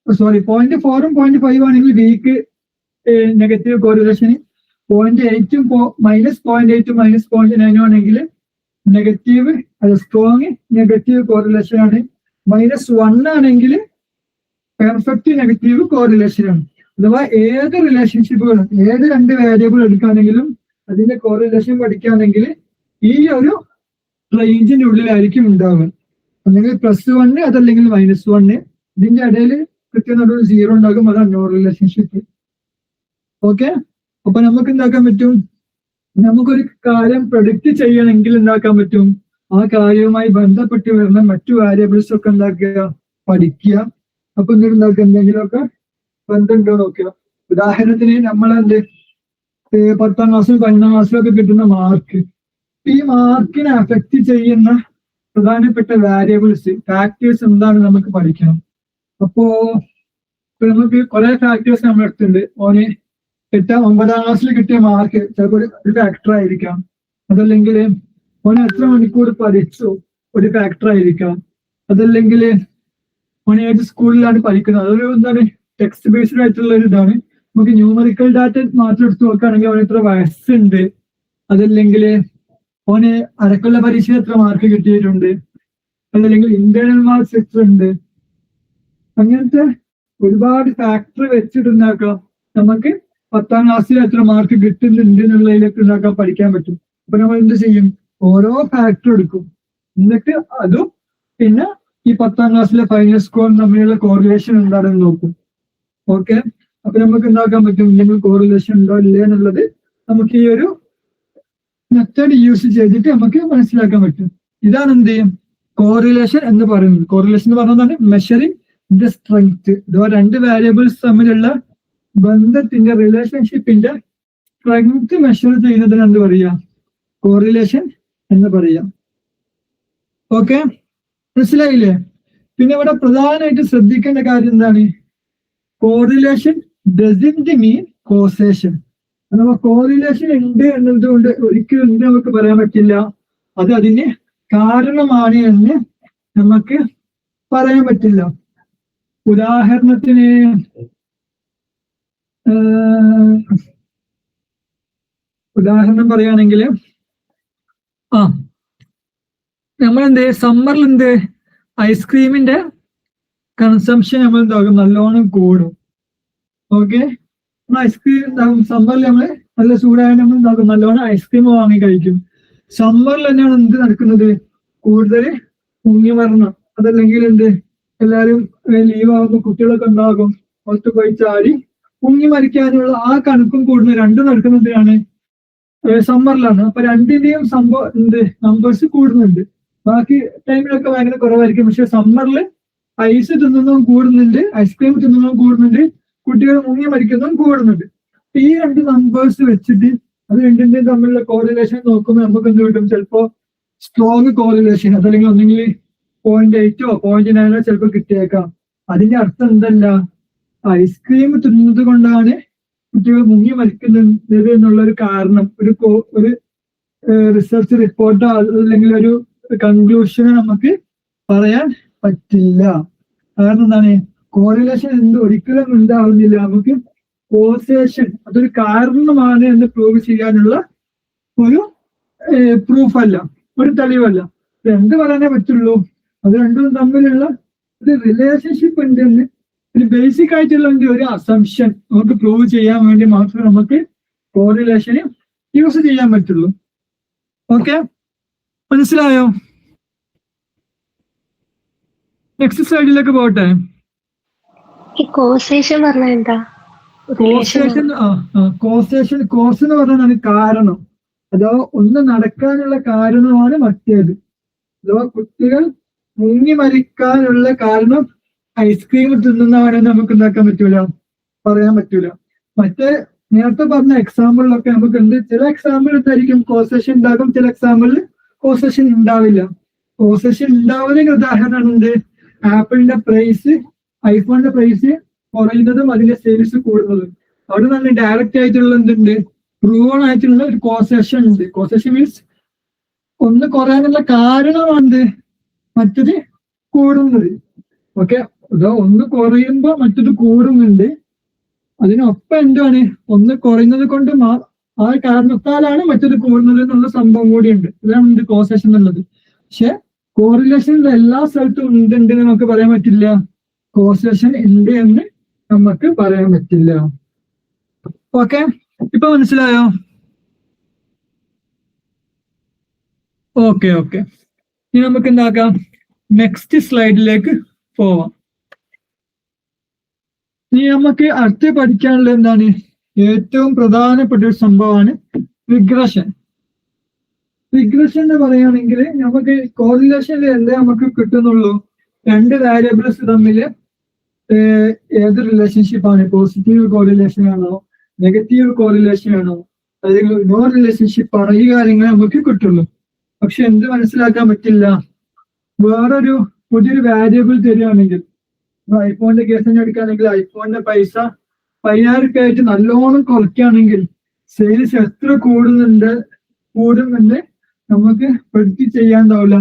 0.4ഉം 0.5 ആണെങ്കിൽ വീക്ക് നെഗറ്റീവ് കോറിലേഷന്, 0.8ഉം -0.8ഉം -0.9 ആണെങ്കിൽ നെഗറ്റീവ് സ്ട്രോങ് നെഗറ്റീവ് കോറിലേഷൻ ആണ്. -1 ആണെങ്കിൽ പെർഫെക്റ്റ് നെഗറ്റീവ് കോറിലേഷൻ ആണ്. അഥവാ ഏത് റിലേഷൻഷിപ്പുകളും ഏത് 2 വേരിയബിൾ എടുക്കുകയാണെങ്കിലും അതിന്റെ കോറിലേഷൻ പഠിക്കുകയാണെങ്കിൽ ഈ ഒരു റേഞ്ചിന്റെ ഉള്ളിലായിരിക്കും ഉണ്ടാവുക. അല്ലെങ്കിൽ +1 അതല്ലെങ്കിൽ -1, ഇതിന്റെ ഇടയിൽ കൃത്യം 0 ഉണ്ടാകും. അതാണ് നോ റിലേഷൻഷിപ്പ്. ഓക്കെ, അപ്പൊ നമുക്ക് എന്താക്കാൻ പറ്റും? നമുക്കൊരു കാര്യം പ്രഡിക്റ്റ് ചെയ്യണമെങ്കിൽ എന്താക്കാൻ പറ്റും? ആ കാര്യവുമായി ബന്ധപ്പെട്ട് വരുന്ന മറ്റു വേരിയബിൾസ് ഒക്കെ എന്താക്കുക? പഠിക്കുക. അപ്പൊ എന്നിട്ട് എന്താക്കുക? എന്തെങ്കിലുമൊക്കെ ബന്ധമുണ്ടോ നോക്കുക. ഉദാഹരണത്തിന് നമ്മളെന്ത് 10ാം ക്ലാസ്സിലും 12ാം ക്ലാസ്സിലൊക്കെ കിട്ടുന്ന മാർക്ക്, ഈ മാർക്കിനെ അഫക്റ്റ് ചെയ്യുന്ന പ്രധാനപ്പെട്ട വേരിയബിൾസ് ഫാക്ടേഴ്സ് എന്താണ് നമുക്ക് പഠിക്കണം. അപ്പോ നമുക്ക് കുറെ ഫാക്ടേഴ്സ് നമ്മുടെ അടുത്തുണ്ട്. ഓന് 9ാം ക്ലാസ്സിൽ കിട്ടിയ മാർക്ക് ചിലപ്പോൾ ഒരു ഫാക്ടർ ആയിരിക്കാം. അതല്ലെങ്കിൽ ഓന് എത്ര മണിക്കൂർ പഠിച്ചു ഒരു ഫാക്ടർ ആയിരിക്കാം. അതല്ലെങ്കിൽ ഓന് ഏത് സ്കൂളിലാണ് പഠിക്കുന്നത്, അതൊരു എന്താണ് ടെക്സ്റ്റ് ബേസ്ഡ് ആയിട്ടുള്ള ഒരു ഇതാണ്. നമുക്ക് ന്യൂമറിക്കൽ ഡാറ്റ മാത്രം എടുത്ത് നോക്കുകയാണെങ്കിൽ അവന് എത്ര വയസ്സുണ്ട്, അതല്ലെങ്കിൽ ഓന് അരക്കൊല്ല പരീക്ഷയിൽ എത്ര മാർക്ക് കിട്ടിയിട്ടുണ്ട്, അതല്ലെങ്കിൽ ഇന്റേണൽ മാർക്സ് എത്ര ഉണ്ട്, അങ്ങനത്തെ ഒരുപാട് ഫാക്ടർ വെച്ചിട്ടുണ്ടാക്കാം നമുക്ക് 10ാം ക്ലാസ്സിൽ എത്ര മാർക്ക് കിട്ടുന്നുണ്ട് എന്നുള്ളതിലേക്ക് ഉണ്ടാക്കാൻ പഠിക്കാൻ പറ്റും. അപ്പൊ നമ്മൾ എന്ത് ചെയ്യും? ഓരോ ഫാക്ടർ എടുക്കും, എന്നിട്ട് അതും പിന്നെ ഈ 10ാം ക്ലാസ്സിലെ ഫൈനൽ സ്കോർ തമ്മിലുള്ള കോറിലേഷൻ എന്താണെന്ന് നോക്കും. ഓക്കെ, അപ്പൊ നമുക്ക് എന്താക്കാൻ പറ്റും? എന്തെങ്കിലും കോറിലേഷൻ ഉണ്ടോ ഇല്ലേ എന്നുള്ളത് നമുക്ക് ഈ ഒരു മെത്തേഡ് യൂസ് ചെയ്തിട്ട് നമുക്ക് മനസ്സിലാക്കാൻ പറ്റും. ഇതാണ് എന്ത് ചെയ്യും? കോറിലേഷൻ എന്ന് പറയുന്നത്. കോറിലേഷൻ എന്ന് പറയുന്നതാണ് മെഷറിംഗ് ദ സ്ട്രെങ്ത്. അഥവാ 2 വേരിയബിൾസ് തമ്മിലുള്ള ബന്ധത്തിന്റെ റിലേഷൻഷിപ്പിന്റെ സ്ട്രെങ്ത് മെഷർ ചെയ്യുന്നതിന് എന്ത് പറയാ? കോറിലേഷൻ എന്ന് പറയാം. ഓക്കെ, മനസ്സിലായില്ലേ? പിന്നെ ഇവിടെ പ്രധാനമായിട്ട് ശ്രദ്ധിക്കേണ്ട കാര്യം എന്താണ്? Correlation doesn't mean causation. അഥവാ കോറിലേഷൻ ഉണ്ട് എന്നതുകൊണ്ട് ഒരിക്കലും എന്ത് നമുക്ക് പറയാൻ പറ്റില്ല, അത് അതിന് കാരണമാണ് എന്ന് നമുക്ക് പറയാൻ പറ്റില്ല. ഉദാഹരണത്തിന് ഉദാഹരണം പറയുകയാണെങ്കിൽ നമ്മളെന്ത് സമ്മറിൽ എന്ത് ഐസ്ക്രീമിന്റെ കൺസംഷൻ നമ്മൾ എന്താകും? നല്ലോണം കൂടും. ഓക്കെ, ഐസ്ക്രീം സമ്മറിൽ നമ്മൾ നല്ല ചൂടായ നമ്മൾ എന്താക്കും? നല്ലോണം ഐസ്ക്രീം വാങ്ങി കഴിക്കും. സമ്മറിൽ തന്നെയാണ് എന്ത് നടക്കുന്നത്? കൂടുതൽ മുങ്ങി മരണം, അതല്ലെങ്കിൽ എന്ത് എല്ലാവരും ലീവ് ആകുമ്പോൾ കുട്ടികളൊക്കെ ഉണ്ടാകും, പുറത്ത് പോയി ചാടി മുങ്ങി മരിക്കാനുള്ള ആ കണക്കും കൂടുന്നത്. രണ്ടും നടക്കുന്നതിനാണ് സമ്മറിലാണ്. അപ്പൊ രണ്ടിന്റെയും സംഭവം എന്ത് നമ്പേഴ്സ് കൂടുന്നുണ്ട്. ബാക്കി ടൈമിലൊക്കെ ഭയങ്കര കുറവായിരിക്കും. പക്ഷെ സമ്മറിൽ ഐസ് തിന്നുന്നതും കൂടുന്നുണ്ട്, ഐസ്ക്രീം തിന്നുന്നതും കൂടുന്നുണ്ട്, കുട്ടികൾ മുങ്ങി മരിക്കുന്നതും കൂടുന്നുണ്ട്. ഈ 2 നമ്പേഴ്സ് വെച്ചിട്ട് അത് രണ്ടിന്റെയും തമ്മിലുള്ള കോറിലേഷൻ നോക്കുമ്പോൾ നമുക്ക് എന്ത് കിട്ടും? ചിലപ്പോ സ്ട്രോങ് കോറിലേഷൻ, അതല്ലെങ്കിൽ ഒന്നെങ്കിൽ 0.8ഓ 0.9ഓ ചിലപ്പോൾ കിട്ടിയേക്കാം. അതിന്റെ അർത്ഥം എന്തല്ല? ഐസ്ക്രീം തിന്നുന്നത് കൊണ്ടാണ് കുട്ടികൾ മുങ്ങി മരിക്കുന്നത് എന്നുള്ള ഒരു കാരണം, ഒരു റിസർച്ച് റിപ്പോർട്ടോ അല്ലെങ്കിൽ ഒരു കൺക്ലൂഷനോ നമുക്ക് പറയാൻ പറ്റില്ല. കാരണം എന്താണ്? കോറിലേഷൻ ഒരിക്കലും ഉണ്ടാവുന്നില്ല. നമുക്ക് കോസേഷൻ അതൊരു കാരണമാണ് എന്ന് പ്രൂവ് ചെയ്യാനുള്ള ഒരു പ്രൂഫല്ല, ഒരു തെളിവല്ല. എന്ത് പറയാനേ പറ്റുള്ളൂ? അത് രണ്ടും തമ്മിലുള്ള ഒരു റിലേഷൻഷിപ്പ് ഉണ്ടെന്ന് ഒരു ബേസിക് ആയിട്ടുള്ള ഒരു അസംഷൻ നമുക്ക് പ്രൂവ് ചെയ്യാൻ വേണ്ടി മാത്രമേ നമുക്ക് കോറിലേഷന് യൂസ് ചെയ്യാൻ പറ്റുള്ളൂ. ഓക്കെ, മനസ്സിലായോ? നെക്സ്റ്റ് സ്ലൈഡിലേക്ക് പോട്ടെ. കോസേഷൻ പറഞ്ഞാൽ എന്താ? കോസേഷൻ കോസ് എന്ന് പറഞ്ഞാൽ കാരണം. അഥവാ ഒന്ന് നടക്കാനുള്ള കാരണമാണ് മറ്റേത്. അഥവാ കുട്ടികൾ മുങ്ങി മരിക്കാനുള്ള കാരണം ഐസ്ക്രീം തിന്നുന്നതാണെന്ന് നമുക്ക് എന്താക്കാൻ പറ്റൂല, പറയാൻ പറ്റൂല. മറ്റേ നേരത്തെ പറഞ്ഞ എക്സാമ്പിളിലൊക്കെ നമുക്ക് എന്ത്, ചില എക്സാമ്പിൾ എന്തായിരിക്കും കോസേഷൻ ഉണ്ടാകും, ചില എക്സാമ്പിളിൽ കോസേഷൻ ഉണ്ടാവില്ല. കോസേഷൻ ഉണ്ടാവുന്നതിന് ഉദാഹരണം ഉണ്ട്, ആപ്പിളിന്റെ പ്രൈസ്, ഐഫോണിന്റെ പ്രൈസ് കുറയുന്നതും അതിന്റെ സെയിൽസ് കൂടുന്നതും. അവിടെ നല്ല ഡയറക്റ്റ് ആയിട്ടുള്ള എന്തുണ്ട്, പ്രൂവൺ ആയിട്ടുള്ള ഒരു കോസേഷൻ ഉണ്ട്. കോസേഷൻ മീൻസ് ഒന്ന് കുറയാനുള്ള കാരണമാണ് മറ്റത് കൂടുന്നത്. ഓക്കെ, അതോ ഒന്ന് കുറയുമ്പോ മറ്റത് കൂടുന്നുണ്ട്. അതിനൊപ്പം എന്താണ്, ഒന്ന് കുറയുന്നത് കൊണ്ട് ആ കാരണത്താലാണ് മറ്റത് കൂടുന്നത് എന്നുള്ള സംഭവം കൂടിയുണ്ട്. ഇതാണ് എന്ത് കോസേഷൻ എന്നുള്ളത്. പക്ഷെ കോറിലേഷൻ എല്ലാ സ്ഥലത്തും ഉണ്ട് നമുക്ക് പറയാൻ പറ്റില്ല, കോസേഷൻ ഉണ്ട് എന്ന് നമുക്ക് പറയാൻ പറ്റില്ല. ഓക്കെ, ഇപ്പൊ മനസ്സിലായോ? ഓക്കെ ഓക്കെ, ഇനി നമുക്ക് എന്താക്കാം, നെക്സ്റ്റ് സ്ലൈഡിലേക്ക് പോവാം. ഇനി നമുക്ക് അടുത്ത് പഠിക്കാനുള്ള എന്താണ്, ഏറ്റവും പ്രധാനപ്പെട്ട ഒരു സംഭവമാണ് റിഗ്രഷൻ. റിഗ്രഷൻ എന്ന് പറയുകയാണെങ്കിൽ നമുക്ക് കോറിലേഷനിൽ എല്ലാം നമുക്ക് കിട്ടുന്നുള്ളൂ, രണ്ട് വേരിയബിൾസ് തമ്മിൽ ഏത് റിലേഷൻഷിപ്പാണ്, പോസിറ്റീവ് കോറിലേഷൻ ആണോ നെഗറ്റീവ് കോറിലേഷൻ ആണോ അല്ലെങ്കിൽ നോ റിലേഷൻഷിപ്പ് ആണോ, ഈ കാര്യങ്ങൾ നമുക്ക് കിട്ടുള്ളൂ. പക്ഷെ എന്ത് മനസ്സിലാക്കാൻ പറ്റില്ല, വേറൊരു പുതിയൊരു വേരിയബിൾ തരികയാണെങ്കിൽ, ഐഫോണിന്റെ കേസ് തന്നെ എടുക്കുകയാണെങ്കിൽ ഐഫോണിന്റെ പൈസ 10,000 ആയിട്ട് നല്ലോണം കുറയ്ക്കുകയാണെങ്കിൽ സെയിൽസ് എത്ര കൂടുമെന്ന് നമുക്ക് പ്രെഡിക്റ്റ് ചെയ്യാണ്ടാവില്ല,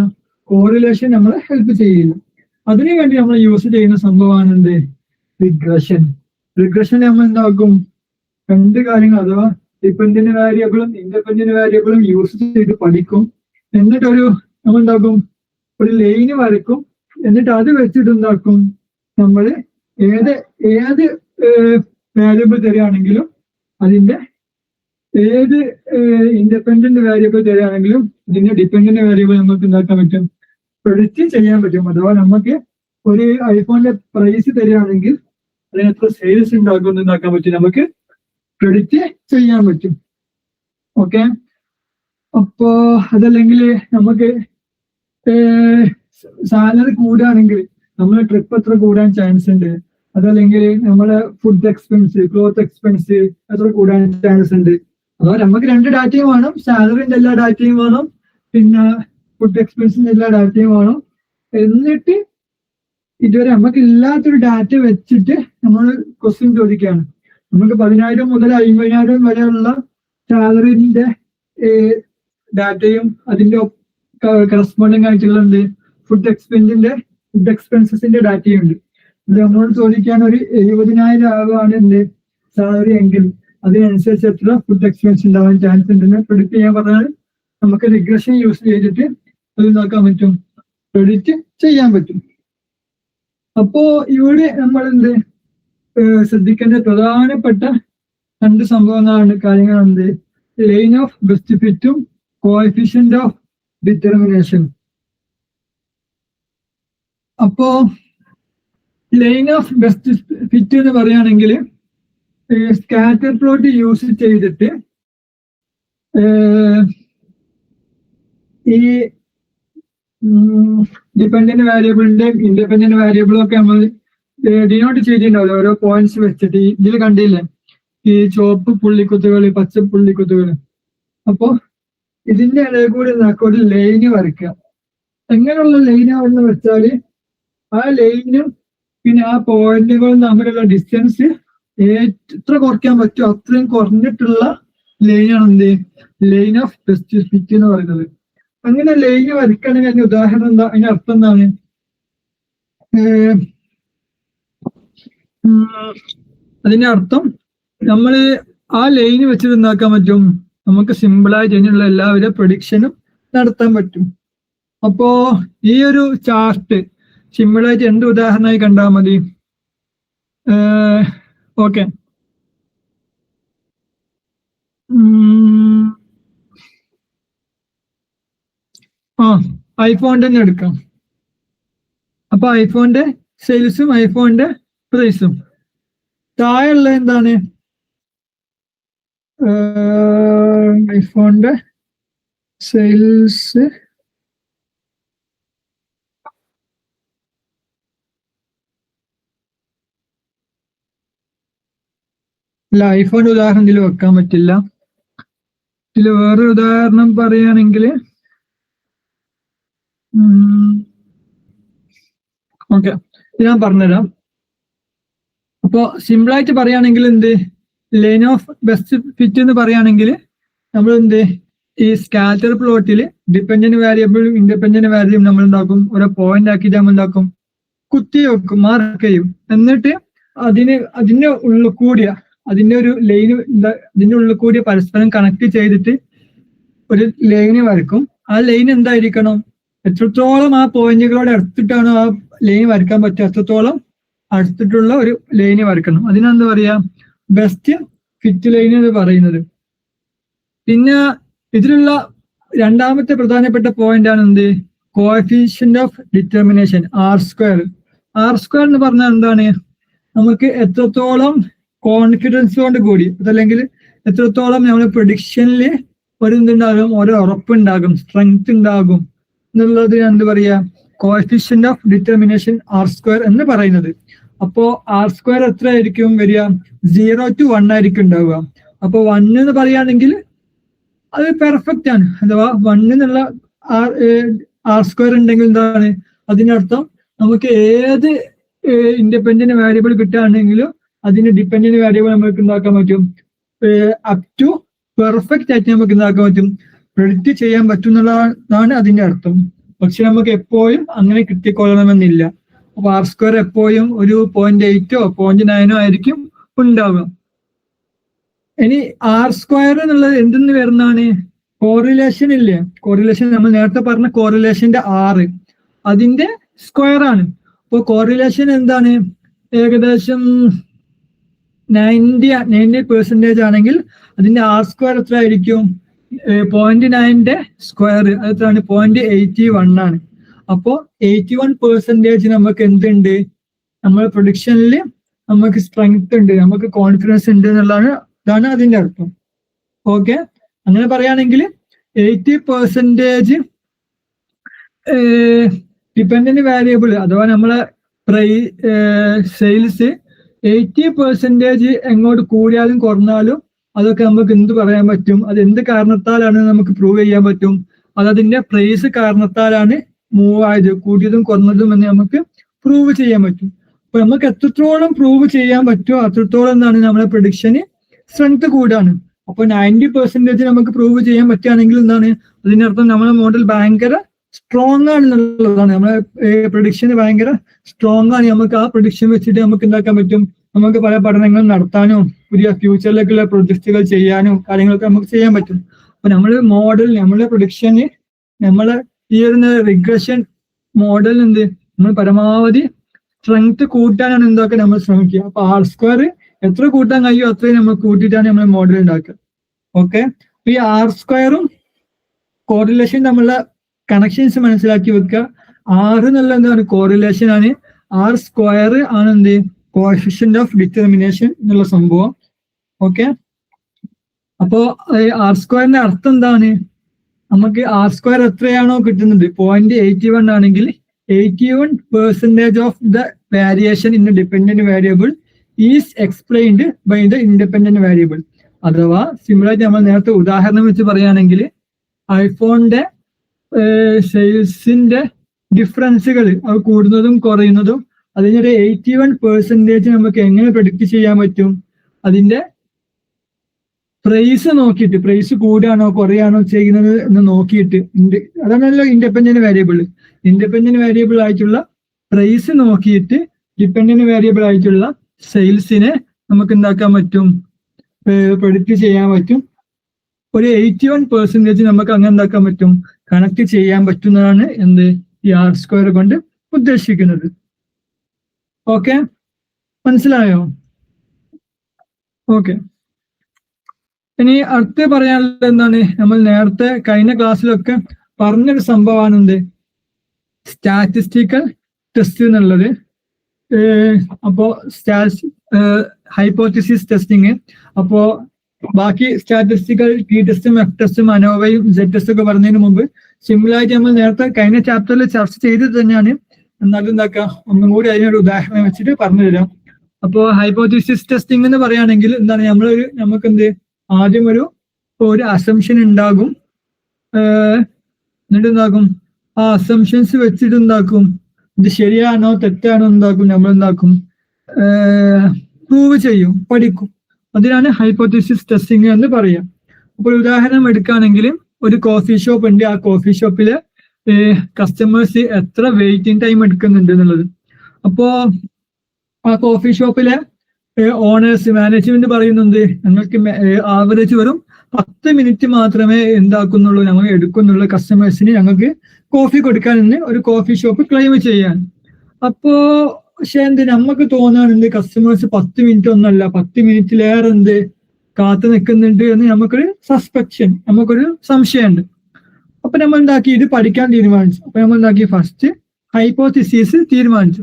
കോറിലേഷൻ നമ്മളെ ഹെൽപ്പ് ചെയ്യില്ല. അതിനുവേണ്ടി നമ്മൾ യൂസ് ചെയ്യുന്ന സംഭവമാണ് എന്ത്, റിഗ്രഷൻ. റിഗ്രഷൻ നമ്മൾ എന്താക്കും, രണ്ട് കാര്യങ്ങൾ അഥവാ ഡിപെൻഡന്റ് വേരിയബിളും ഇൻഡിപെൻഡന്റ് വേരിയബിളും യൂസ് ചെയ്ത് പഠിക്കും. എന്നിട്ടൊരു നമ്മൾ എന്താക്കും, ഒരു ലൈന് വരയ്ക്കും. എന്നിട്ട് അത് വെച്ചിട്ട് എന്താക്കും, നമ്മൾ ഏത് വേരിയബിൾ തരികയാണെങ്കിലും അതിന്റെ ഏത് ഇൻഡിപെൻഡന്റ് വേരിയബിൾ തരികയാണെങ്കിലും ഇതിന്റെ ഡിപെൻഡന്റ് വേരിയബിൾ നമുക്ക് എന്താക്കാൻ പറ്റും, പ്രെഡിക്റ്റ് ചെയ്യാൻ പറ്റും. അഥവാ നമുക്ക് ഒരു ഐഫോണിന്റെ പ്രൈസ് തരികയാണെങ്കിൽ അതിന് എത്ര സെയിൽസ് ഉണ്ടാക്കും എന്നാക്കാൻ പറ്റും, നമുക്ക് പ്രെഡിക്റ്റ് ചെയ്യാൻ പറ്റും. ഓക്കെ, അപ്പോ അതല്ലെങ്കിൽ നമുക്ക് സാലറി കൂടുകയാണെങ്കിൽ നമ്മളെ ട്രിപ്പ് എത്ര കൂടാൻ ചാൻസ് ഉണ്ട്, അതല്ലെങ്കിൽ നമ്മളെ ഫുഡ് എക്സ്പെൻസ്, ക്ലോത്ത് എക്സ്പെൻസ് എത്ര കൂടാൻ ചാൻസ് ഉണ്ട്. അതോ നമുക്ക് രണ്ട് ഡാറ്റയും വേണം, സാലറിന്റെ എല്ലാ ഡാറ്റയും വേണം, പിന്നെ ഫുഡ് എക്സ്പെൻസിന്റെ എല്ലാ ഡാറ്റയും വേണം. എന്നിട്ട് ഇതുവരെ നമുക്ക് ഇല്ലാത്തൊരു ഡാറ്റ വെച്ചിട്ട് നമ്മൾ ക്വസ്റ്റ്യൻ ചോദിക്കുകയാണ്. നമുക്ക് 10,000 മുതൽ 50,000 വരെയുള്ള സാലറിന്റെ ഡാറ്റയും അതിന്റെ കറസ്പോണ്ടിങ് ആയിട്ടുള്ള ഫുഡ് എക്സ്പെൻസസിന്റെ ഡാറ്റയും ഉണ്ട്. ഇത് നമ്മളോട് ചോദിക്കാൻ ഒരു 70,000 ആവാണ് സാലറി എങ്കിൽ അതിനനുസരിച്ച് എത്ര ഫുഡ് എക്സ്പെൻസ് ഉണ്ടാവാൻ ചാൻസ് ഉണ്ടെന്ന് പ്രെഡിക്റ്റ് ചെയ്യാൻ പറഞ്ഞാൽ നമുക്ക് റിഗ്രഷൻ യൂസ് ചെയ്തിട്ട് അത് നോക്കാൻ പറ്റും, പ്രെഡിക്റ്റ് ചെയ്യാൻ പറ്റും. അപ്പോ ഇവിടെ നമ്മൾ ശ്രദ്ധിക്കേണ്ട പ്രധാനപ്പെട്ട രണ്ട് സംഭവങ്ങളാണ്, കാര്യങ്ങളുണ്ട്, ലൈൻ ഓഫ് ബെസ്റ്റ് ഫിറ്റും കോഎഫിഷ്യന്റ് ഓഫ് ഡിറ്റർമിനേഷൻ. അപ്പോ ലൈൻ ഓഫ് ബെസ്റ്റ് ഫിറ്റ് എന്ന് പറയുകയാണെങ്കിൽ സ്കാറ്റർ പ്ലോട്ട് യൂസ് ചെയ്തിട്ട് ഈ ഡിപെൻഡന്റ് വേരിയബിളിന്റെയും ഇൻഡിപെൻഡന്റ് വേരിയബിളും ഒക്കെ നമ്മൾ ഡിനോട്ട് ചെയ്തിട്ടുണ്ടാവില്ല, ഓരോ പോയിന്റ്സ് വെച്ചിട്ട്. ഇതിൽ കണ്ടില്ലേ ഈ ചുവപ്പ് പുള്ളിക്കുത്തുകൾ, പച്ച പുള്ളിക്കുത്തുകൾ. അപ്പോ ഇതിന്റെ ഇടയിൽ കൂടി ഒരു ലൈന് വരയ്ക്കുക. എങ്ങനെയുള്ള ലൈനാണെന്ന് വെച്ചാൽ ആ ലൈനും പിന്നെ ആ പോയിന്റുകളും തമ്മിലുള്ള ഡിസ്റ്റൻസ് എത്ര കുറയ്ക്കാൻ പറ്റുമോ അത്രയും കുറഞ്ഞിട്ടുള്ള ലൈനാണ് ലൈൻ ഓഫ് ബെസ്റ്റ് ഫിറ്റ് എന്ന് പറയുന്നത്. അങ്ങനെ ലൈന് വരയ്ക്കുകയാണെങ്കിൽ അതിന്റെ ഉദാഹരണം എന്താ, അതിന്റെ അർത്ഥം എന്താണ്, അതിന്റെ അർത്ഥം നമ്മൾ ആ ലൈന് വെച്ചിട്ട് എന്താക്കാൻ പറ്റും, നമുക്ക് സിമ്പിളായിട്ട് അതിനുള്ള എല്ലാവിധ പ്രഡിക്ഷനും നടത്താൻ പറ്റും. അപ്പോ ഈ ഒരു ചാർട്ട് സിമ്പിളായിട്ട് എന്ത് ഉദാഹരണമായി കണ്ടാൽ മതി, ഓക്കെ, ഐഫോണിന്റെ തന്നെ എടുക്കാം. അപ്പൊ ഐഫോണിന്റെ സെയിൽസും ഐഫോണിന്റെ പ്രൈസും, താഴെയുള്ള എന്താണ് ഐഫോണിന്റെ സെയിൽസ് അല്ല, ഐഫോൺ ഉദാഹരണം ഇതിൽ വെക്കാൻ പറ്റില്ല. ഇതിൽ വേറൊരു ഉദാഹരണം പറയുകയാണെങ്കിൽ ഓക്കെ, ഞാൻ പറഞ്ഞുതരാം. അപ്പോ സിമ്പിളായിട്ട് പറയുകയാണെങ്കിൽ എന്ത്, ലൈൻ ഓഫ് ബെസ്റ്റ് ഫിറ്റ് എന്ന് പറയുകയാണെങ്കിൽ നമ്മൾ എന്ത്, ഈ സ്കാറ്റർ പ്ലോട്ടിൽ ഡിപെൻഡന്റ് വേരിയബിളും ഇൻഡിപെൻഡന്റ് വേരിയബിളും നമ്മൾ ഉണ്ടാക്കും, ഓരോ പോയിന്റ് ആക്കിയിട്ട് നമ്മൾ ഉണ്ടാക്കും, കുത്തി വെക്കും, മാർക്ക് ചെയ്യും. എന്നിട്ട് അതിന്റെ ഉള്ളിൽ കൂടിയ അതിന്റെ ഒരു ലൈന് അതിന്റെ ഉള്ളിൽ കൂടിയ പരസ്പരം കണക്ട് ചെയ്തിട്ട് ഒരു ലൈന് വരക്കും. ആ ലൈൻ എന്തായിരിക്കണം, എത്രത്തോളം ആ പോയിന്റുകളോട് അടുത്തിട്ടാണ് ആ ലൈൻ വരക്കാൻ പറ്റുക, അത്രത്തോളം അടുത്തിട്ടുള്ള ഒരു ലൈന് വരക്കണം. അതിനെന്താ പറയാ, ബെസ്റ്റ് ഫിറ്റ് ലൈൻ എന്ന് പറയുന്നത്. പിന്നെ ഇതിലുള്ള രണ്ടാമത്തെ പ്രധാനപ്പെട്ട പോയിന്റ് ആണ് എന്ത്, coefficient of determination, R square. R square എന്ന് പറഞ്ഞാൽ എന്താണ്, നമുക്ക് എത്രത്തോളം കോൺഫിഡൻസോട് കൂടി അതല്ലെങ്കിൽ എത്രത്തോളം നമ്മൾ പ്രഡിക്ഷനിൽ ഒരു എന്തുണ്ടാകും, ഒരു ഉറപ്പുണ്ടാകും, സ്ട്രെങ്ത് ഉണ്ടാകും എന്നുള്ളത് എന്ത് പറയാ, coefficient of determination R square എന്ന് പറയുന്നത്. അപ്പോ ആർ സ്ക്വയർ എത്ര ആയിരിക്കും വരിക, 0 to 1 ആയിരിക്കും ഉണ്ടാവുക. അപ്പൊ 1 എന്ന് പറയുകയാണെങ്കിൽ അത് പെർഫെക്റ്റ് ആണ്. അഥവാ 1 എന്നുള്ള ആർ സ്ക്വയർ ഉണ്ടെങ്കിൽ എന്താണ് അതിനർത്ഥം, നമുക്ക് ഏത് ഇൻഡിപെൻഡന്റ് വേരിയബിൾ കിട്ടുകയാണെങ്കിലും അതിന്റെ ഡിപെൻഡന്റ് വേരിയബിൾ നമുക്ക് ഉണ്ടാക്കാൻ പറ്റും, അപ് ടു പെർഫെക്റ്റ് ആയിട്ട് നമുക്ക് ഉണ്ടാക്കാൻ പറ്റും, പ്രെഡിക്റ്റ് ചെയ്യാൻ പറ്റും എന്നുള്ളതാണ് അതിന്റെ അർത്ഥം. പക്ഷെ നമുക്ക് എപ്പോഴും അങ്ങനെ കിട്ടിക്കൊള്ളണമെന്നില്ല. അപ്പൊ ആർ സ്ക്വയർ എപ്പോഴും ഒരു 0.8 or 0.9 ആയിരിക്കും ഉണ്ടാവുക. ഇനി ആർ സ്ക്വയർ എന്നുള്ളത് എന്തെന്ന് വരുന്നതാണ്, കോറിലേഷൻ ഇല്ലേ, കോറിലേഷൻ നമ്മൾ നേരത്തെ പറഞ്ഞ കോറിലേഷന്റെ 6 അതിന്റെ സ്ക്വയർ ആണ്. അപ്പൊ കോറിലേഷൻ എന്താണ്, ഏകദേശം 90% ആണെങ്കിൽ അതിന്റെ ആർ സ്ക്വയർ എത്ര ആയിരിക്കും, 0.9ന്റെ സ്ക്വയർ അതെത്രയാണ്, 0.81 ആണ്. അപ്പോ 81% നമുക്ക് എന്തുണ്ട്, നമ്മുടെ പ്രൊഡിക്ഷനിൽ നമുക്ക് സ്ട്രെങ്ത് ഉണ്ട്, നമുക്ക് കോൺഫിഡൻസ് ഉണ്ട് എന്നുള്ളതാണ്, ഇതാണ് അതിന്റെ അർത്ഥം. ഓക്കെ, അങ്ങനെ പറയുകയാണെങ്കിൽ 80% ഡിപെൻഡന്റ് വേരിയബിൾ അഥവാ നമ്മളെ സെയിൽസ് 80% എങ്ങോട്ട് കൂടിയാലും കുറഞ്ഞാലും അതൊക്കെ നമുക്ക് എന്ത് പറയാൻ പറ്റും, അത് എന്ത് കാരണത്താലാണ് നമുക്ക് പ്രൂവ് ചെയ്യാൻ പറ്റും, അതതിന്റെ പ്രൈസ് കാരണത്താലാണ് മൂവ് ആയത്, കൂടിയതും കുറഞ്ഞതും എന്ന് നമുക്ക് പ്രൂവ് ചെയ്യാൻ പറ്റും. അപ്പൊ നമുക്ക് എത്രത്തോളം പ്രൂവ് ചെയ്യാൻ പറ്റുമോ അത്രത്തോളം എന്താണ് നമ്മുടെ പ്രഡിക്ഷന് സ്ട്രെങ്ത് കൂടാണ്. അപ്പൊ 90% നമുക്ക് പ്രൂവ് ചെയ്യാൻ പറ്റുകയാണെങ്കിൽ എന്താണ് അതിനർത്ഥം നമ്മുടെ മോഡൽ ഭയങ്കര സ്ട്രോങ് ആണ് എന്നുള്ളതാണ്, നമ്മളെ പ്രഡിക്ഷന് ഭയങ്കര സ്ട്രോങ് ആണ്. നമുക്ക് ആ പ്രഡിക്ഷൻ വെച്ചിട്ട് നമുക്ക് എന്താക്കാൻ പറ്റും, നമുക്ക് പല പഠനങ്ങളും നടത്താനും പുതിയ ഫ്യൂച്ചറിലേക്കുള്ള പ്രൊജക്റ്റുകൾ ചെയ്യാനും കാര്യങ്ങളൊക്കെ നമുക്ക് ചെയ്യാൻ പറ്റും. അപ്പൊ നമ്മള് മോഡൽ, നമ്മളെ പ്രൊഡിക്ഷന്, നമ്മളെ ഈ ഒരു റിഗ്രഷൻ മോഡൽ എന്ത്, നമ്മൾ പരമാവധി സ്ട്രെങ്ത് കൂട്ടാനാണ് എന്തൊക്കെ നമ്മൾ ശ്രമിക്കുക. അപ്പൊ ആർ സ്ക്വയർ എത്ര കൂട്ടാൻ കഴിയും അത്രയും നമ്മൾ കൂട്ടിയിട്ടാണ് നമ്മൾ മോഡൽ ഉണ്ടാക്കുക. ഓക്കെ, ഈ ആർ സ്ക്വയറും കോറിലേഷൻ തമ്മിലുള്ള കണക്ഷൻസ് മനസ്സിലാക്കി വെക്കുക. 6 എന്നുള്ള എന്താണ് കോറിലേഷൻ ആണ്, ആർ സ്ക്വയർ ആണ് എന്ത്, കോഎഫിഷ്യന്റ് ഓഫ് ഡിറ്റർമിനേഷൻ എന്നുള്ള സംഭവം. ഓക്കെ, അപ്പോ ആർ സ്ക്വയറിന്റെ അർത്ഥം എന്താണ്, നമുക്ക് ആർ സ്ക്വയർ എത്രയാണോ കിട്ടുന്നത് 0.81 ആണെങ്കിൽ 81% of the variation in the dependent variable is explained by the independent variable. അഥവാ സിമിലറായിട്ട് നമ്മൾ നേരത്തെ ഉദാഹരണം വെച്ച് പറയുകയാണെങ്കിൽ ഐഫോണിന്റെ സെയിൽസിന്റെ ഡിഫറൻസുകൾ അത് കൂടുന്നതും കുറയുന്നതും അതിനൊരു 81% നമുക്ക് എങ്ങനെ പ്രെഡിക്റ്റ് ചെയ്യാൻ പറ്റും, അതിന്റെ പ്രൈസ് നോക്കിയിട്ട്, പ്രൈസ് കൂടുകയാണോ കുറയാണോ ചെയ്യുന്നത് എന്ന് നോക്കിയിട്ട്, അതാണല്ലോ ഇൻഡിപെൻഡന്റ് വേരിയബിൾ. ഇൻഡിപെൻഡന്റ് വേരിയബിൾ ആയിട്ടുള്ള പ്രൈസ് നോക്കിയിട്ട് ഡിപെൻഡന്റ് വേരിയബിൾ ആയിട്ടുള്ള സെയിൽസിനെ നമുക്ക് എന്താക്കാൻ പറ്റും, പ്രെഡിക്റ്റ് ചെയ്യാൻ പറ്റും. ഒരു 81% നമുക്ക് അങ്ങനെ എന്താക്കാൻ പറ്റും, കണക്ട് ചെയ്യാൻ പറ്റുന്നതാണ് എന്ത്, ഈ ആർ സ്ക്വയർ കൊണ്ട് ഉദ്ദേശിക്കുന്നത്. ഓക്കെ, മനസ്സിലായോ? ഓക്കെ, ഇനി അടുത്ത് പറയാനുള്ളത് എന്താണ്, നമ്മൾ നേരത്തെ കഴിഞ്ഞ ക്ലാസ്സിലൊക്കെ പറഞ്ഞൊരു സംഭവമാണ് എന്ത്, സ്റ്റാറ്റിസ്റ്റിക്കൽ ടെസ്റ്റ് എന്നുള്ളത്. അപ്പോ ഹൈപ്പോത്തിസിസ് ടെസ്റ്റിങ്. അപ്പോ ബാക്കി സ്റ്റാറ്റിസ്റ്റിക്കൽ ടി ടെസ്റ്റും എഫ് ടെസ്റ്റും അനോവയും സെഡ് ടെസ്റ്റും ഒക്കെ പറഞ്ഞതിന് മുമ്പ് സിമ്പിളായിട്ട് നമ്മൾ നേരത്തെ കഴിഞ്ഞ ചാപ്റ്ററിൽ ചർച്ച ചെയ്തത് തന്നെയാണ്. എന്നാലും എന്താക്കാം, ഒന്നും കൂടി അതിനൊരു ഉദാഹരണം വെച്ചിട്ട് പറഞ്ഞു തരാം. അപ്പോൾ ഹൈപ്പോത്തീസിസ് ടെസ്റ്റിംഗ് എന്ന് പറയുകയാണെങ്കിൽ എന്താണ്, നമുക്ക് എന്ത് ആദ്യം ഒരു അസംഷൻ ഉണ്ടാകും. എന്നിട്ട് എന്താക്കും, ആ അസംഷൻസ് വെച്ചിട്ട് എന്താക്കും, ഇത് ശരിയാണോ തെറ്റാണോ എന്താക്കും, നമ്മൾ എന്താക്കും പ്രൂവ് ചെയ്യും, പഠിക്കും. അതിനാണ് ഹൈപ്പോത്തീസിസ് ടെസ്റ്റിംഗ് എന്ന് പറയാം. അപ്പോൾ ഉദാഹരണം എടുക്കുകയാണെങ്കിൽ ഒരു കോഫി ഷോപ്പ് ഉണ്ട്. ആ കോഫി ഷോപ്പില് കസ്റ്റമേഴ്സ് എത്ര വെയിറ്റിംഗ് ടൈം എടുക്കുന്നുണ്ട് എന്നുള്ളത്. അപ്പോ ആ കോഫി ഷോപ്പിലെ ഓണേഴ്സ്, മാനേജ്മെന്റ് പറയുന്നുണ്ട് ഞങ്ങൾക്ക് ആവറേജ് വെറും 10 മിനിറ്റ് മാത്രമേ എന്താക്കുന്നുള്ളൂ, ഞങ്ങൾ എടുക്കുന്നുള്ളൂ കസ്റ്റമേഴ്സിന് ഞങ്ങൾക്ക് കോഫി കൊടുക്കാൻ എന്ന് ഒരു കോഫി ഷോപ്പ് ക്ലെയിം ചെയ്യാൻ. അപ്പോ പക്ഷെ നമുക്ക് തോന്നാറുണ്ട് കസ്റ്റമേഴ്സ് 10 മിനിറ്റ് ഒന്നല്ല 10 മിനിറ്റിലേറെ കാത്തു നിൽക്കുന്നുണ്ട് എന്ന് നമുക്കൊരു സസ്പെക്ഷൻ, നമുക്കൊരു സംശയമുണ്ട്. അപ്പൊ നമ്മൾ എന്താക്കി, ഇത് പഠിക്കാൻ തീരുമാനിച്ചു. അപ്പൊ നമ്മൾ എന്താക്കി, ഫസ്റ്റ് ഹൈപ്പോത്തിസിസ് തീരുമാനിച്ചു.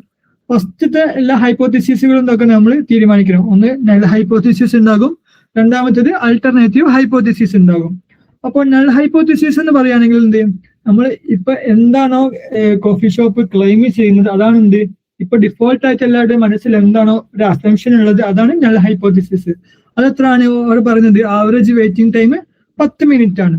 ഫസ്റ്റത്തെ എല്ലാ ഹൈപ്പോത്തിസിസുകളും എന്തൊക്കെ നമ്മൾ തീരുമാനിക്കണം. ഒന്ന് നൾ ഹൈപ്പോത്തിസിസ് ഉണ്ടാകും, രണ്ടാമത്തേത് ആൾട്ടർനേറ്റീവ് ഹൈപ്പോത്തിസിസ് ഉണ്ടാകും. അപ്പോൾ നൾ ഹൈപ്പോത്തിസിസ് എന്ന് പറയുകയാണെങ്കിൽ നമ്മൾ ഇപ്പൊ എന്താണോ കോഫി ഷോപ്പ് ക്ലെയിം ചെയ്യുന്നത് അതാണ് ഇപ്പൊ ഡിഫോൾട്ട് ആയിട്ട് എല്ലാവരുടെയും മനസ്സിൽ എന്താണോ ഒരു അസംഷൻ ഉള്ളത് അതാണ് നൾ ഹൈപ്പോത്തിസിസ്. അതെത്രയാണ് അവർ പറയുന്നത്, ആവറേജ് വെയിറ്റിംഗ് ടൈം 10 മിനിറ്റ് ആണ്.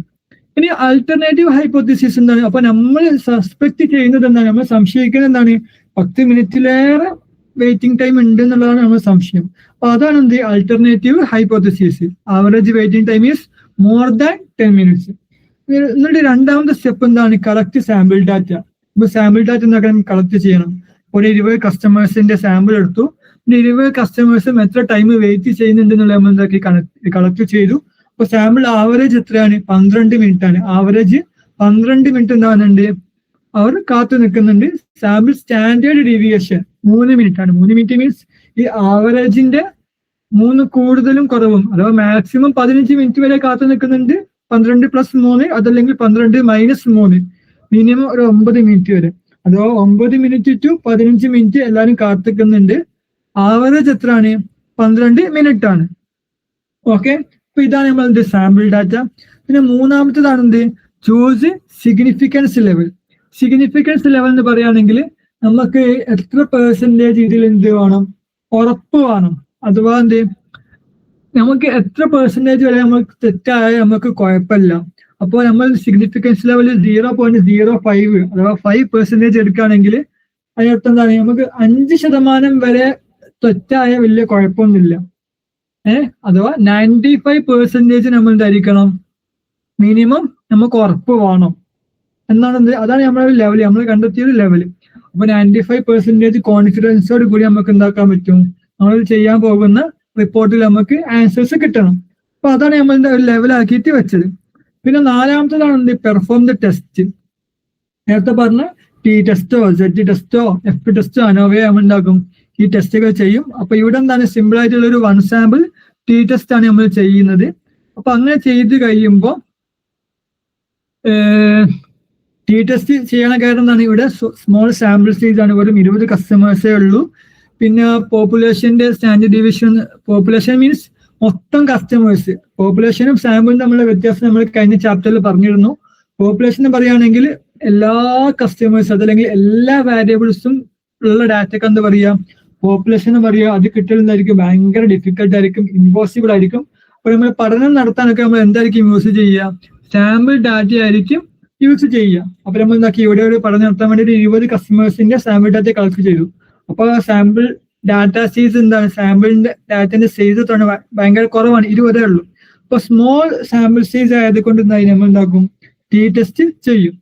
ഇനി ആൾട്ടർനേറ്റീവ് ഹൈപ്പോത്തിസിസ് എന്താണ്, അപ്പൊ നമ്മൾ സസ്പെക്ട് ചെയ്യുന്നത് എന്താണ്, നമ്മൾ സംശയിക്കുന്നത് എന്താണ്, 10 മിനിറ്റിലേറെ വെയിറ്റിംഗ് ടൈം ഉണ്ട് എന്നുള്ളതാണ് നമ്മൾ സംശയം. അപ്പൊ അതാണ് alternative hypothesis. Average waiting time is more than 10 minutes. എന്നിട്ട് രണ്ടാമത്തെ സ്റ്റെപ്പ് എന്താണ്, കളക്ട് സാമ്പിൾ ഡാറ്റ. ഇപ്പൊ സാമ്പിൾ ഡാറ്റ എന്താക്കണം, കളക്ട് ചെയ്യണം. ഒരു 20 കസ്റ്റമേഴ്സിന്റെ സാമ്പിൾ എടുത്തു. 20 കസ്റ്റമേഴ്സും എത്ര ടൈം വെയിറ്റ് ചെയ്യുന്നുണ്ട് എന്നുള്ള നമ്മൾ എന്താക്കി കളക്ട് ചെയ്തു. അപ്പൊ സാമ്പിൾ ആവറേജ് എത്രയാണ്, 12 മിനിറ്റ് ആണ്. ആവറേജ് 12 മിനിറ്റ് എന്താകുന്നുണ്ട്, അവർ കാത്തു നിൽക്കുന്നുണ്ട്. സാമ്പിൾ സ്റ്റാൻഡേർഡ് ഡീവിയേഷൻ 3 മിനിറ്റ് ആണ്. 3 മിനിറ്റ് മീൻസ് ഈ ആവറേജിന്റെ 3 കൂടുതലും കുറവും, അഥവാ മാക്സിമം 15 മിനിറ്റ് വരെ കാത്തു നിൽക്കുന്നുണ്ട്. 12 + 3 അതല്ലെങ്കിൽ 12 - 3, മിനിമം ഒരു 9 മിനിറ്റ് വരെ, അഥവാ 9 മിനിറ്റ് ടു 15 മിനിറ്റ് എല്ലാവരും കാത്തിക്കുന്നുണ്ട്. ആവറേജ് എത്രയാണ്, 12 മിനിറ്റ് ആണ്. ഓക്കെ, അപ്പൊ ഇതാണ് നമ്മളുടെ സാമ്പിൾ ഡാറ്റ. പിന്നെ മൂന്നാമത്തേതാണ് choose significance level. Significance level എന്ന് പറയുകയാണെങ്കിൽ നമുക്ക് എത്ര % ഇതിൽ വേണം, ഉറപ്പ് വേണം. അഥവാ നമുക്ക് എത്ര % വരെ നമുക്ക് തെറ്റായ നമുക്ക് കുഴപ്പമില്ല. അപ്പോൾ നമ്മൾ സിഗ്നിഫിക്കൻസ് ലെവൽ 0.05 അഥവാ 5% എടുക്കുകയാണെങ്കിൽ അതിനർത്ഥം എന്താണ്, നമുക്ക് 5% വരെ തെറ്റായ വലിയ കുഴപ്പമൊന്നുമില്ല. അഥവാ 95% നമ്മൾ എന്തായിരിക്കണം, മിനിമം നമുക്ക് ഉറപ്പ് വേണം എന്നാണ്. അതാണ് നമ്മുടെ ലെവൽ, നമ്മൾ കണ്ടെത്തിയൊരു ലെവൽ. അപ്പൊ 95% കോൺഫിഡൻസോട് കൂടി നമുക്ക് എന്താക്കാൻ പറ്റും, നമ്മൾ ചെയ്യാൻ പോകുന്ന റിപ്പോർട്ടിൽ നമുക്ക് ആൻസേഴ്സ് കിട്ടണം. അപ്പൊ അതാണ് നമ്മൾ ഒരു ലെവലാക്കിയിട്ട് വെച്ചത്. പിന്നെ നാലാമത്തേതാണ് പെർഫോം ദ ടെസ്റ്റ്. നേരത്തെ പറഞ്ഞ ടി ടെസ്റ്റോ സെഡ് ടെസ്റ്റോ എഫ് ടെസ്റ്റോ അനോവയോ നമ്മൾ ഉണ്ടാക്കും, ഈ ടെസ്റ്റുകൾ ചെയ്യും. അപ്പൊ ഇവിടെ എന്താണ്, സിമ്പിൾ ആയിട്ടുള്ള ഒരു 1 സാമ്പിൾ ടി ടെസ്റ്റ് ആണ് നമ്മൾ ചെയ്യുന്നത്. അപ്പൊ അങ്ങനെ ചെയ്ത് കഴിയുമ്പോൾ ടി ടെസ്റ്റ് ചെയ്യണ കാരണം എന്താണ്, ഇവിടെ സ്മോൾ സാമ്പിൾ സൈസ് ആണ്, വെറും 20 കസ്റ്റമേഴ്സേ ഉള്ളൂ. പിന്നെ പോപ്പുലേഷന്റെ സ്റ്റാൻഡേർഡ് ഡിവിഷൻ, പോപ്പുലേഷൻ മീൻസ് മൊത്തം കസ്റ്റമേഴ്സ്. പോപ്പുലേഷനും സാമ്പിളും തമ്മിലുള്ള വ്യത്യാസം നമ്മൾ കഴിഞ്ഞ ചാപ്റ്ററിൽ പറഞ്ഞിരുന്നു. പോപ്പുലേഷൻ എന്ന് പറയുകയാണെങ്കിൽ എല്ലാ കസ്റ്റമേഴ്സ് അതല്ലെങ്കിൽ എല്ലാ വാരിയബിൾസും ഉള്ള ഡാറ്റക്ക് എന്താ പറയുക, പോപ്പുലേഷൻ എന്ന് പറയുക. അത് കിട്ടുന്നതായിരിക്കും ഭയങ്കര ഡിഫിക്കൽട്ട് ആയിരിക്കും, ഇമ്പോസിബിൾ ആയിരിക്കും. അപ്പൊ നമ്മൾ പഠനം നടത്താനൊക്കെ നമ്മൾ എന്തായിരിക്കും യൂസ് ചെയ്യുക, സാമ്പിൾ ഡാറ്റ ആയിരിക്കും യൂസ് ചെയ്യുക. അപ്പൊ നമ്മൾ എന്താക്കി, ഇവിടെ ഒരു പഠനം നടത്താൻ വേണ്ടി 20 കസ്റ്റമേഴ്സിന്റെ സാമ്പിൾ ഡാറ്റ കളക്ട് ചെയ്തു. അപ്പൊ സാമ്പിൾ ഡാറ്റ സൈസ് എന്താണ്, സാമ്പിളിന്റെ ഡാറ്റന്റെ സൈസ് ഭയങ്കര കുറവാണ്, 20 ഉള്ളൂ. അപ്പൊ സ്മോൾ സാമ്പിൾ സൈസ് ആയതുകൊണ്ട് നമ്മൾ എന്താക്കും, ടി ടെസ്റ്റ് ചെയ്യും.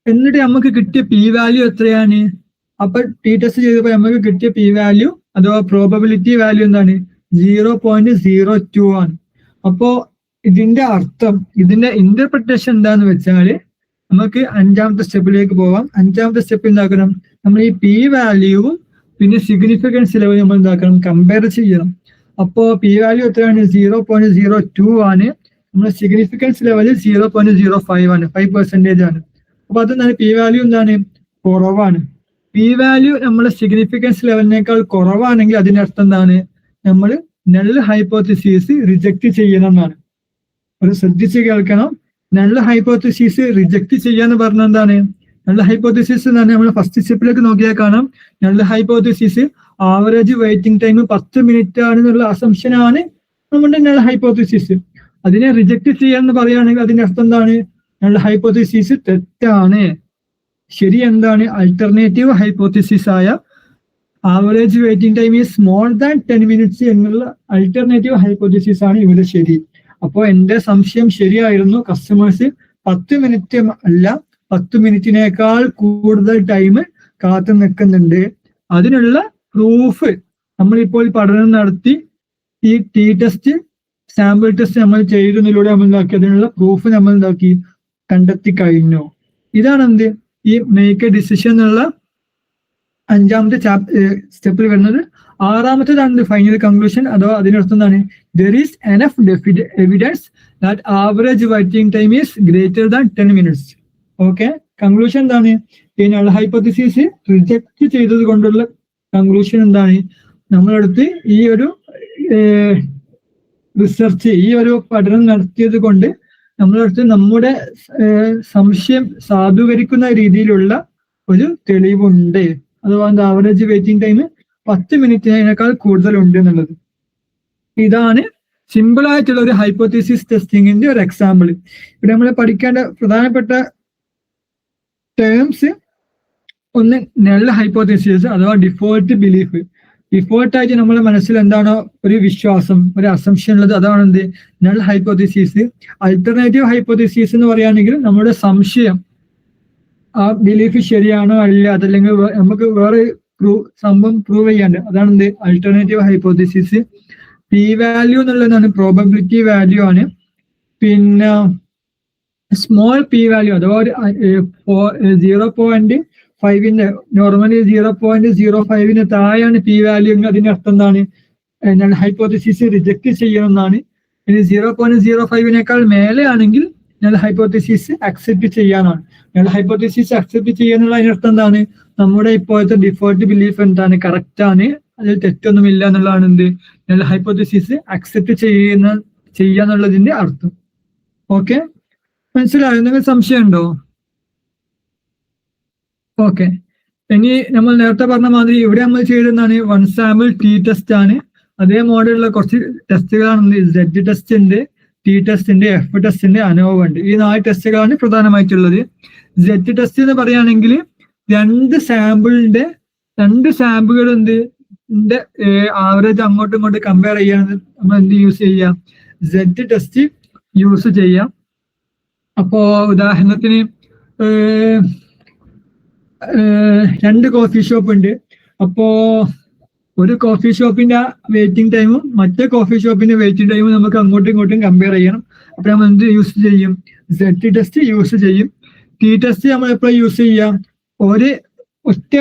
എന്നിട്ട് നമുക്ക് കിട്ടിയ പി വാല്യൂ എത്രയാണ്, അപ്പൊ ടി ടെസ്റ്റ് ചെയ്തപ്പോൾ നമുക്ക് കിട്ടിയ പി വാല്യൂ അഥവാ പ്രോബബിലിറ്റി വാല്യൂ എന്താണ്, 0.02 ആണ്. അപ്പോ ഇതിന്റെ അർത്ഥം, ഇതിന്റെ ഇന്റർപ്രിട്ടേഷൻ എന്താന്ന് വെച്ചാല് നമുക്ക് 5ാമത്തെ സ്റ്റെപ്പിലേക്ക് പോവാം. 5ാമത്തെ സ്റ്റെപ്പ് എന്താക്കണം, നമ്മൾ ഈ പി വാല്യൂവും പിന്നെ സിഗ്നിഫിക്കൻസ് ലെവൽ നമ്മൾ എന്താക്കണം, കമ്പയർ ചെയ്യണം. അപ്പോ പി വാല്യൂ എത്രയാണ്, 0.02 ആണ്. നമ്മുടെ സിഗ്നിഫിക്കൻസ് ലെവൽ 0.05 ആണ്, 5% ആണ്. അപ്പൊ അതെന്താണ്, പി വാല്യൂ എന്താണ്, കുറവാണ്. പി വാല്യൂ നമ്മുടെ സിഗ്നിഫിക്കൻസ് ലെവലിനേക്കാൾ കുറവാണെങ്കിൽ അതിന്റെ അർത്ഥം എന്താണ്, നമ്മൾ നൾ ഹൈപ്പോത്തിസിസ് റിജക്ട് ചെയ്യണം എന്നാണ്. ഒരു ശ്രദ്ധിച്ച് കേൾക്കണം. നൾ ഹൈപ്പോത്തിസിസ് റിജക്ട് ചെയ്യാന്ന് പറഞ്ഞ എന്താണ്? നൾ ഹൈപ്പോത്തിസിസ് എന്ന് പറഞ്ഞാൽ നമ്മൾ ഫസ്റ്റ് സ്റ്റെപ്പിലേക്ക് നോക്കിയാൽ കാണാം, null hypothesis average waiting time 10 minute ആണെന്നുള്ള അസംഷൻ ആണ് നമ്മുടെ നൾ ഹൈപ്പോത്തിസിസ്. അതിനെ റിജക്ട് ചെയ്യാന്ന് പറയുകയാണെങ്കിൽ അതിന്റെ അർത്ഥം എന്താണ്? നൾ ഹൈപ്പോത്തിസിസ് തെറ്റാണ്. ശരി എന്താണ്? അൾട്ടർനേറ്റീവ് ഹൈപ്പോത്തിസിസ് ആയ average waiting time is more than 10 minutes എന്നുള്ള അൾട്ടർനേറ്റീവ് ഹൈപ്പോത്തിസിസ് ആണ് ഇവിടെ ശരി. അപ്പോൾ എന്റെ സംശയം ശരിയായിരുന്നു. കസ്റ്റമേഴ്സ് 10 മിനിറ്റ് അല്ല 10 മിനിറ്റിനേക്കാൾ കൂടുതൽ ടൈം കാത്തു നിൽക്കുന്നുണ്ട്. അതിനുള്ള പ്രൂഫ് നമ്മളിപ്പോൾ പഠനം നടത്തി ഈ ടി ടെസ്റ്റ് സാമ്പിൾ ടെസ്റ്റ് നമ്മൾ ചെയ്തതിലൂടെ നമ്മൾ ഉണ്ടാക്കി അതിനുള്ള പ്രൂഫ് നമ്മൾ ഉണ്ടാക്കി കണ്ടെത്തി കഴിഞ്ഞു. ഇതാണ് എന്ത് ഈ മേക്ക് എ ഡിസിഷൻ എന്നുള്ള 5ാമത്തെ സ്റ്റെപ്പിൽ വരുന്നത്. 6ാമത്തേതാണ് ഫൈനൽ കൺക്ലൂഷൻ. അഥവാ അതിനർത്ഥം എന്താണ്? There is enough evidence that average waiting time is greater than 10 minutes. Okay, conclusion എന്താണ്? ഈ നൾ ഹൈപ്പോത്തിസിസ് റിജക്ട് ചെയ്തത് കൊണ്ടുള്ള കൺക്ലൂഷൻ എന്താണ്? നമ്മളടുത്ത് ഈ ഒരു റിസർച്ച്, ഈ ഒരു പഠനം നടത്തിയത് കൊണ്ട് നമ്മളടുത്ത് നമ്മുടെ സംശയം സാധൂകരിക്കുന്ന രീതിയിലുള്ള ഒരു തെളിവുണ്ട്. അഥവാ ആവറേജ് വെയിറ്റിംഗ് ടൈം 10 മിനിറ്റിനേക്കാൾ കൂടുതലുണ്ട് എന്നുള്ളത്. ഇതാണ് സിമ്പിൾ ആയിട്ടുള്ള ഒരു ഹൈപ്പോത്തിസിസ് ടെസ്റ്റിങ്ങിന്റെ ഒരു എക്സാമ്പിൾ. ഇവിടെ നമ്മൾ പഠിക്കേണ്ട പ്രധാനപ്പെട്ട ടേംസ് ഒന്ന് നൾ ഹൈപ്പോത്തിസിസ് അഥവാ ഡിഫോൾട്ട് ബിലീഫ്. ഡിഫോൾട്ട് ആയിട്ട് നമ്മുടെ മനസ്സിൽ എന്താണോ ഒരു വിശ്വാസം, ഒരു അസംഷൻ ഉള്ളത്, അതാണ് എന്ത്? Null hypothesis. അൾട്ടർനേറ്റീവ് ഹൈപ്പോത്തിസിസ് എന്ന് പറയുകയാണെങ്കിൽ നമ്മുടെ സംശയം, ആ ബിലീഫ് ശരിയാണോ അല്ല, അതല്ലെങ്കിൽ നമുക്ക് വേറെ സംഭവം പ്രൂവ് ചെയ്യാണ്ട്, അതാണ് എന്ത്? Alternative hypothesis. പി വാല്യൂ എന്നുള്ളതാണ് പ്രോബബിലിറ്റി വാല്യൂ ആണ്. പിന്നെ സ്മോൾ പി വാല്യൂ അഥവാ 0.5 നോർമലി 0.05 താഴെയാണ് പി വാല്യൂ എങ്കിൽ അതിന്റെ അർത്ഥം എന്താണ്? നൾ ഹൈപ്പോത്തിസിസ് റിജക്ട് ചെയ്യണമെന്നാണ്. ഇനി 0.05 മേലെ ആണെങ്കിൽ നൾ ഹൈപ്പോത്തിസിസ് അക്സെപ്റ്റ് ചെയ്യാനാണ്. നൾ ഹൈപ്പോത്തിസിസ് അക്സെപ്റ്റ് ചെയ്യാനുള്ള അതിനർത്ഥം എന്താണ്? നമ്മുടെ ഇപ്പോഴത്തെ ഡിഫോൾട്ട് ബിലീഫ് എന്താണ്? കറക്റ്റ് ആണ്, അതിൽ തെറ്റൊന്നുമില്ല എന്നുള്ളതാണ് എന്ത്? നൾ ഹൈപ്പോത്തിസിസ് അക്സെപ്റ്റ് ചെയ്യാന്നുള്ളതിന്റെ അർത്ഥം. ഓക്കെ, മനസ്സിലായോ? എന്തെങ്കിലും സംശയം ഉണ്ടോ? ഓക്കെ, ഇനി നമ്മൾ നേരത്തെ പറഞ്ഞ മാതിരി ഇവിടെ നമ്മൾ ചെയ്തതാണ് വൺ സാമ്പിൾ ടി ടെസ്റ്റ് ആണ്. അതേ മോഡലുള്ള കുറച്ച് ടെസ്റ്റുകളാണ്. സെഡ് ടെസ്റ്റ് ഉണ്ട്, ടി ടെസ്റ്റ് ഉണ്ട്, എഫ് ടെസ്റ്റ് ഉണ്ട്, അനോവ ഉണ്ട്. ഈ 4 ടെസ്റ്റുകളാണ് പ്രധാനമായിട്ടുള്ളത്. സെഡ് ടെസ്റ്റ് എന്ന് പറയുകയാണെങ്കിൽ 2 സാമ്പിളുകൾ ആവറേജ് അങ്ങോട്ടും ഇങ്ങോട്ടും കമ്പയർ ചെയ്യാൻ നമ്മൾ എന്ത് യൂസ് ചെയ്യാം? സെഡ് ടെസ്റ്റ് യൂസ് ചെയ്യാം. അപ്പോ ഉദാഹരണത്തിന് 2 കോഫി ഷോപ്പ് ഉണ്ട്. അപ്പോ ഒരു കോഫി ഷോപ്പിന്റെ വെയിറ്റിംഗ് ടൈമും മറ്റേ കോഫി ഷോപ്പിന്റെ വെയിറ്റിംഗ് ടൈമും നമുക്ക് അങ്ങോട്ടും ഇങ്ങോട്ടും കമ്പയർ ചെയ്യണം. അപ്പൊ നമ്മൾ എന്ത് യൂസ് ചെയ്യും? സെഡ് ടെസ്റ്റ് യൂസ് ചെയ്യും. ടി ടെസ്റ്റ് നമ്മൾ എപ്പോഴും യൂസ് ചെയ്യാം? ഒറ്റ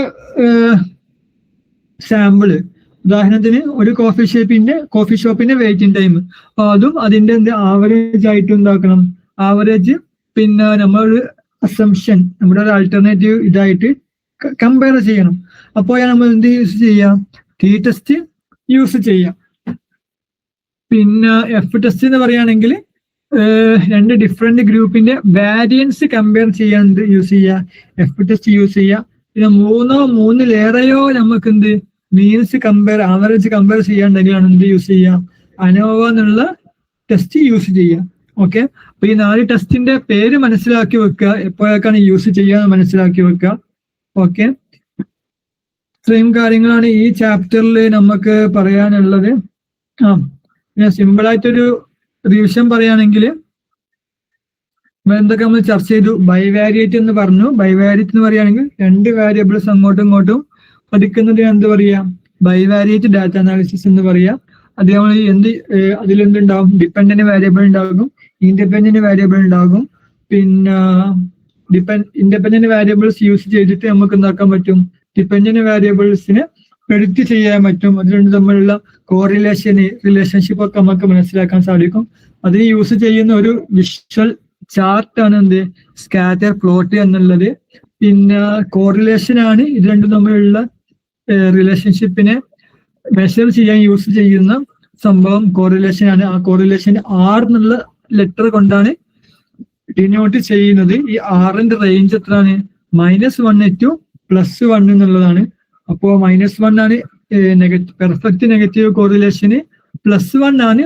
സാമ്പിള്, ഉദാഹരണത്തിന് ഒരു കോഫി ഷോപ്പിന്റെ വെയിറ്റിംഗ് ടൈം, അപ്പൊ അതും അതിന്റെ ആവറേജ് ആയിട്ട് ഉണ്ടാക്കണം. ആവറേജ് പിന്നെ നമ്മളൊരു അസംഷൻ, നമ്മുടെ ഒരു ആൾട്ടർനേറ്റീവ് ഇതായിട്ട് കമ്പയർ ചെയ്യണം. അപ്പോഴാണ് നമ്മൾ എന്ത് യൂസ് ചെയ്യാം? ടി ടെസ്റ്റ് യൂസ് ചെയ്യാം. പിന്നെ എഫ് ടെസ്റ്റ് എന്ന് പറയുകയാണെങ്കിൽ 2 ഡിഫറെന്റ് ഗ്രൂപ്പിന്റെ വാരിയൻസ് കമ്പയർ ചെയ്യാൻ യൂസ് ചെയ്യാം, എഫ് ടെസ്റ്റ് യൂസ് ചെയ്യാം. പിന്നെ 3-3-ലേറെയോ നമുക്ക് എന്ത് മീൻസ് ആവറേജ് കമ്പയർ ചെയ്യാണ്ടെങ്കിലാണ് എന്ത് യൂസ് ചെയ്യാം? അനോവ എന്നുള്ള ടെസ്റ്റ് യൂസ് ചെയ്യാം. ഓക്കെ, അപ്പൊ ഈ 4 ടെസ്റ്റിന്റെ പേര് മനസ്സിലാക്കി വെക്കുക, എപ്പോഴൊക്കെയാണ് യൂസ് ചെയ്യാന്ന് മനസ്സിലാക്കി വെക്കുക. ഓക്കെ, ഇത്രയും കാര്യങ്ങളാണ് ഈ ചാപ്റ്ററിൽ നമുക്ക് പറയാനുള്ളത്. പിന്നെ സിമ്പിൾ ആയിട്ടൊരു റിവിഷൻ പറയുകയാണെങ്കിൽ എന്തൊക്കെ നമ്മൾ ചർച്ച ചെയ്തു? ബൈവാരിയേറ്റ് എന്ന് പറഞ്ഞു. ബൈവാരിയേറ്റ് എന്ന് പറയുകയാണെങ്കിൽ 2 വേരിയബിൾസ് അങ്ങോട്ടും ഇങ്ങോട്ടും പഠിക്കുന്നതിന് എന്ത് പറയാം? ബൈവാരിയേറ്റ് ഡാറ്റ അനാലിസിസ് എന്ന് പറയാം. അത് നമ്മൾ അതിലെന്തുണ്ടാവും? ഡിപ്പെൻഡന്റ് വേരിയബിൾ ഉണ്ടാകും, ഇൻഡിപെൻഡന്റ് വേരിയബിൾ ഉണ്ടാകും. പിന്നെ ഇൻഡിപെൻഡന്റ് വേരിയബിൾസ് യൂസ് ചെയ്തിട്ട് നമുക്ക് എന്താക്കാൻ പറ്റും? ഡിപ്പെൻഡന്റ് വേരിയബിൾസിനെ പ്രെഡിക്റ്റ് ചെയ്യാൻ പറ്റും. അത് രണ്ടും തമ്മിലുള്ള റിലേഷൻഷിപ്പ് ഒക്കെ നമുക്ക് മനസ്സിലാക്കാൻ സാധിക്കും. അതിന് യൂസ് ചെയ്യുന്ന ഒരു വിഷ്വൽ ചാർട്ടാണ് എന്ത്? സ്കാറ്റർ പ്ലോട്ട് എന്നുള്ളത്. പിന്നെ കോറിലേഷൻ ആണ് ഇത് രണ്ടും തമ്മിലുള്ള റിലേഷൻഷിപ്പിനെ മെഷർ ചെയ്യാൻ യൂസ് ചെയ്യുന്ന സംഭവം കോറിലേഷൻ ആണ്. ആ കോറിലേഷൻ ആർ എന്നുള്ള ലെറ്റർ കൊണ്ടാണ് ഡിനോട്ട് ചെയ്യുന്നത്. ഈ ആറിന്റെ റേഞ്ച് എത്രയാണ്? -1 ടു +1 എന്നുള്ളതാണ്. അപ്പോ -1 ആണ് പെർഫെക്റ്റ് നെഗറ്റീവ് കോറിലേഷന്, +1 ആണ്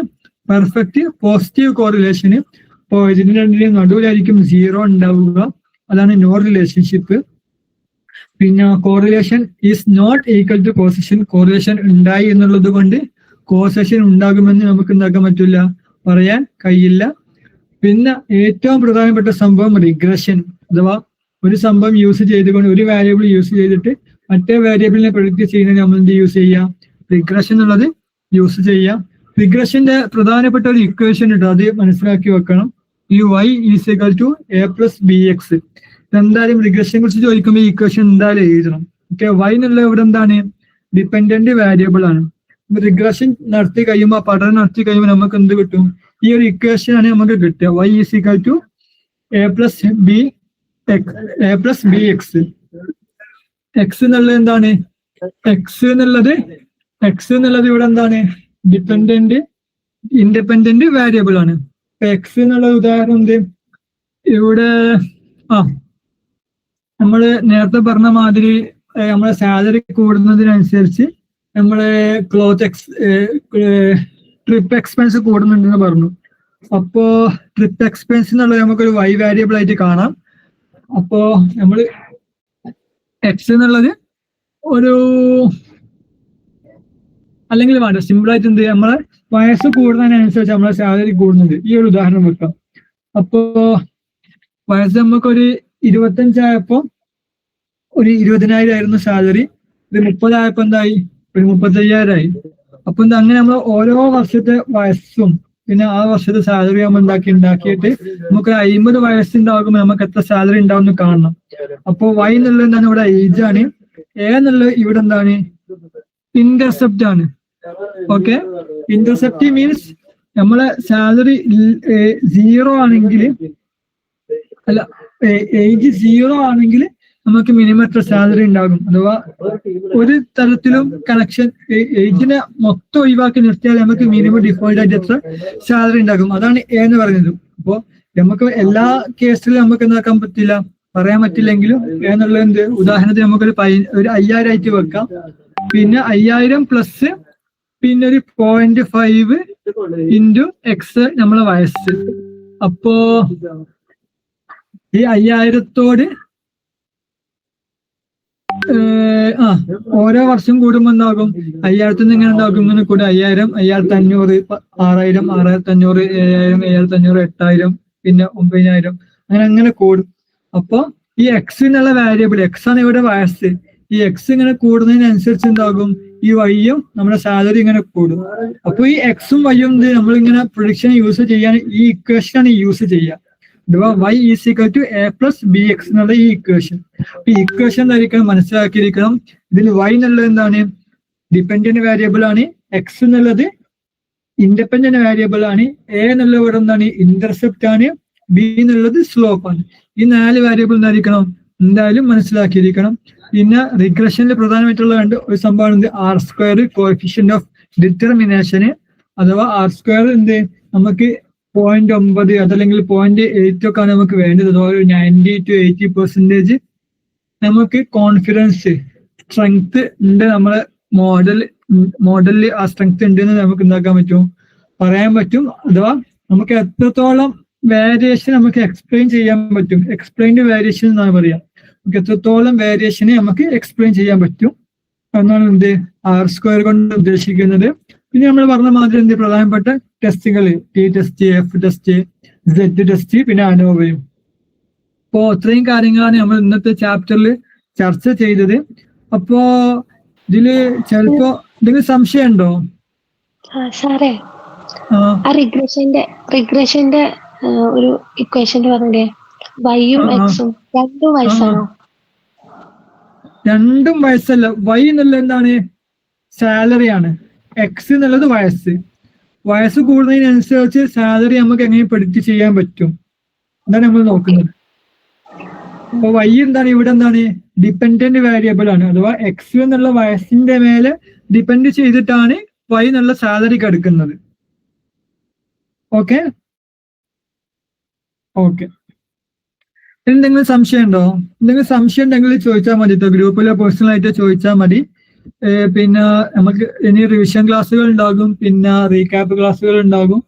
പെർഫെക്റ്റ് പോസിറ്റീവ് കോറിലേഷന്. അപ്പോ ഇതിന്റെ രണ്ടിനും നടുവിലായിരിക്കും 0 ഉണ്ടാവുക. അതാണ് നോ റിലേഷൻഷിപ്പ്. പിന്നെ correlation is not equal to causation. Correlation ഉണ്ടായി എന്നുള്ളത് കൊണ്ട് കോസേഷൻ ഉണ്ടാകുമെന്ന് നമുക്ക് എന്താക്കാൻ പറ്റില്ല, പറയാൻ കഴിയില്ല. പിന്നെ ഏറ്റവും പ്രധാനപ്പെട്ട സംഭവം റിഗ്രഷൻ, അഥവാ ഒരു സംഭവം യൂസ് ചെയ്തുകൊണ്ട് ഒരു വാരിയബിൾ യൂസ് ചെയ്തിട്ട് മറ്റേ വാരിയബിളിനെ പ്രെഡിക്റ്റ് ചെയ്യുന്നതിന് നമ്മൾ എന്ത് യൂസ് ചെയ്യാം? റിഗ്രഷൻ എന്നുള്ളത് യൂസ് ചെയ്യാം. റിഗ്രഷന്റെ പ്രധാനപ്പെട്ട ഒരു ഇക്വേഷൻ ഉണ്ട്, അത് മനസ്സിലാക്കി വെക്കണം. ഈ y = a + bx. എന്തായാലും റിഗ്രഷനെ കുറിച്ച് ചോദിക്കുമ്പോൾ ഈ ഇക്വേഷൻ എന്തായാലും എഴുതണം. ഓക്കെ, y എന്നുള്ള ഇവിടെ എന്താണ്? ഡിപെൻഡന്റ് വാരിയബിൾ ആണ്. റിഗ്രഷൻ നടത്തി കഴിയുമ്പോൾ, പഠനം നടത്തി കഴിയുമ്പോൾ നമുക്ക് എന്ത് കിട്ടും? ഈ ഒരു ഇക്വേഷൻ ആണ് നമുക്ക് കിട്ടുക. y = a + bx. x എന്നുള്ളത് എന്താണ്? x എന്നുള്ളത് ഇവിടെ എന്താണ്? ഇൻഡിപെൻഡന്റ് വാരിയബിൾ ആണ്. x എന്നുള്ള ഉദാഹരണം എന്ത്? ഇവിടെ നമ്മള് നേരത്തെ പറഞ്ഞ മാതിരി നമ്മളെ സാലറി കൂടുന്നതിനനുസരിച്ച് നമ്മളെ ട്രിപ്പ് എക്സ്പെൻസ് കൂടുന്നുണ്ടെന്ന് പറഞ്ഞു. അപ്പോ ട്രിപ്പ് എക്സ്പെൻസ് എന്നുള്ളത് നമുക്കൊരു y വാരിയബിൾ ആയിട്ട് കാണാം. അപ്പോ നമ്മള് x എന്നുള്ളത് ഒരു, അല്ലെങ്കിൽ വേണ്ട, സിമ്പിൾ ആയിട്ട് എന്ത്, നമ്മളെ വയസ്സ് കൂടുന്നതിനനുസരിച്ച് നമ്മളെ സാലറി കൂടുന്നുണ്ട്. ഈ ഒരു ഉദാഹരണം വെക്കാം. അപ്പോ വയസ്സ് നമുക്കൊരു 25 ആയപ്പോ ഒരു 20,000 ആയിരുന്നു സാലറി. ഇത് 30 ആയപ്പോ എന്തായി? ഒരു 35,000 ആയി. അപ്പൊ എന്താ, അങ്ങനെ നമ്മൾ ഓരോ വർഷത്തെ വയസ്സും പിന്നെ ആ വർഷത്തെ സാലറി നമ്മൾ ഉണ്ടാക്കിയിട്ട് നമുക്ക് 50 വയസ്സുണ്ടാകുമ്പോൾ നമുക്ക് എത്ര സാലറി ഉണ്ടാവും എന്ന് കാണണം. അപ്പോ y എന്നുള്ളത് എന്താണ്? ഇവിടെ ഏജ് ആണ്. a എന്നുള്ളത് ഇവിടെ എന്താണ്? ഇന്റർസെപ്റ്റ് ആണ്. ഓക്കെ, ഇന്റർസെപ്റ്റ് മീൻസ് നമ്മളെ സാലറി 0 ആണെങ്കിൽ, അല്ല, ഏജ് 0 ആണെങ്കിൽ നമുക്ക് മിനിമം എത്ര സാലറി ഉണ്ടാകും? അഥവാ ഒരു തരത്തിലും കണക്ഷൻ ഏജിനെ മൊത്തം ഒഴിവാക്കി നിർത്തിയാൽ നമുക്ക് മിനിമം ഡിഫോൾട്ട് ആയിട്ട് എത്ര സാലറി ഉണ്ടാകും? അതാണ് എ എന്ന് പറയുന്നത്. അപ്പോ നമുക്ക് എല്ലാ കേസിലും നമുക്ക് എന്താക്കാൻ പറ്റില്ല, പറയാൻ പറ്റില്ലെങ്കിലും എന്നുള്ളത് എന്ത്, ഉദാഹരണത്തിന് നമുക്കൊരു 5,000 ആയിട്ട് വെക്കാം. പിന്നെ 5,000 പ്ലസ് പിന്നെ ഒരു 0.5 ഇൻറ്റു എക്സ് നമ്മളെ വയസ്സ്. അപ്പോ ഈ 5,000-തോട് ഓരോ വർഷം കൂടുമ്പോ എന്താകും? 5,000 ഇങ്ങനെ ഉണ്ടാകും, ഇങ്ങനെ കൂടെ 5,000, 5,500, 6,000, 6,500, 7,000, 7,500, 8,000, പിന്നെ 9,000, അങ്ങനെ കൂടും. അപ്പൊ ഈ എക്സ് എന്നുള്ള വാരിയബിൾ, എക്സ് ആണ് ഇവിടെ വയസ്സ്. ഈ എക്സ് ഇങ്ങനെ കൂടുന്നതിനനുസരിച്ച് എന്താകും? ഈ വൈയും നമ്മുടെ സാലറി ഇങ്ങനെ കൂടും. അപ്പൊ ഈ എക്സും വൈയും നമ്മളിങ്ങനെ പ്രൊഡിക്ഷൻ യൂസ് ചെയ്യാൻ ഈ ഇക്വേഷനാണ് യൂസ് ചെയ്യുക. അഥവാ y = a + bx എന്നുള്ള ഈ ഇക്വേഷൻ. ഈ ഇക്വേഷൻ എന്തായിരിക്കണം? മനസ്സിലാക്കിയിരിക്കണം. ഇതിൽ y എന്നുള്ളത് എന്താണ്? ഡിപെൻഡന്റ് വാരിയബിൾ ആണ്. എക്സ് എന്നുള്ളത് ഇൻഡിപെൻഡന്റ് വാരിയബിൾ ആണ്. a എന്നുള്ളത് ഇവിടെ എന്താണ്? ഇന്റർസെപ്റ്റ് ആണ്. b എന്നുള്ളത് സ്ലോപ്പ് ആണ്. ഈ 4 വാരിയബിൾ എന്തായിരിക്കണം? എന്തായാലും മനസ്സിലാക്കിയിരിക്കണം. പിന്നെ റിഗ്രഷനിൽ പ്രധാനമായിട്ടുള്ള ഒരു സംഭവമാണ് R² കോഎഫിഷ്യന്റ് ഓഫ് ഡിറ്റർമിനേഷന്. അഥവാ R² എന്ത്, നമുക്ക് 0.9 അതല്ലെങ്കിൽ 0.8 ഒക്കെ ആണ് നമുക്ക് വേണ്ടത്. അഥവാ ഒരു 90 to 80% നമുക്ക് കോൺഫിഡൻസ് സ്ട്രെങ്ത് ഉണ്ട്. നമ്മളെ മോഡലിൽ ആ സ്ട്രെങ്ത് ഉണ്ടെന്ന് നമുക്ക് എന്താക്കാൻ പറ്റും? പറയാൻ പറ്റും. അഥവാ നമുക്ക് എത്രത്തോളം വേരിയേഷൻ നമുക്ക് എക്സ്പ്ലെയിൻ ചെയ്യാൻ പറ്റും. എക്സ്പ്ലെയിൻഡ് വേരിയേഷൻ എന്നാണ് പറയാം. നമുക്ക് എത്രത്തോളം വേരിയേഷനെ നമുക്ക് എക്സ്പ്ലെയിൻ ചെയ്യാൻ പറ്റും എന്നാണ് എന്ത് R² കൊണ്ട് ഉദ്ദേശിക്കുന്നത്. പിന്നെ നമ്മൾ പറഞ്ഞ മാതിരി എന്ത് പ്രധാനപ്പെട്ട ടെസ്റ്റുകൾ, T test, F test, Z test, പിന്നെ അനോവയും. അപ്പോ ഇത്രയും കാര്യങ്ങളാണ് നമ്മൾ ഇന്നത്തെ ചാപ്റ്ററിൽ ചർച്ച ചെയ്തത്. അപ്പോ ഇതില് ചിലപ്പോ എന്തെങ്കിലും സംശയം ഉണ്ടോ? സാറേ, റിഗ്രഷന്റെ ഒരു ഇക്വേഷന്റെ പറഞ്ഞേ, വൈയും എക്സും രണ്ടും വയസ്സാണോ? രണ്ടും വയസ്സല്ല. വൈ എന്നുള്ളത് എന്താണ്? സാലറി ആണ്. എക്സ് എന്നുള്ളത് വയസ്സ്. വയസ്സ് കൂടുന്നതിനനുസരിച്ച് സാലറി നമുക്ക് എങ്ങനെ പ്രെഡിക്റ്റ് ചെയ്യാൻ പറ്റും അതാണ് നമ്മൾ നോക്കുന്നത്. അപ്പൊ വൈ എന്താണ്? ഇവിടെ എന്താണ്? ഡിപെൻഡന്റ് വേരിയബിൾ ആണ്. അഥവാ എക്സ് എന്നുള്ള വയസ്സിന്റെ മേലെ ഡിപെൻഡ് ചെയ്തിട്ടാണ് 5 എന്നുള്ള സാലറിക്ക് എടുക്കുന്നത്. Okay okay. എന്തെങ്കിലും സംശയം ഉണ്ടോ? എന്തെങ്കിലും സംശയം ഉണ്ടെങ്കിൽ ചോദിച്ചാൽ മതി കേട്ടോ, ഗ്രൂപ്പിലെ പേഴ്സണൽ ആയിട്ട് ചോദിച്ചാൽ മതി. പിന്നെ നമുക്ക് ഇനി റിവിഷൻ ക്ലാസ്സുകൾ ഉണ്ടാകും, പിന്നെ റീക്യാപ്പ് ക്ലാസ്സുകൾ ഉണ്ടാകും,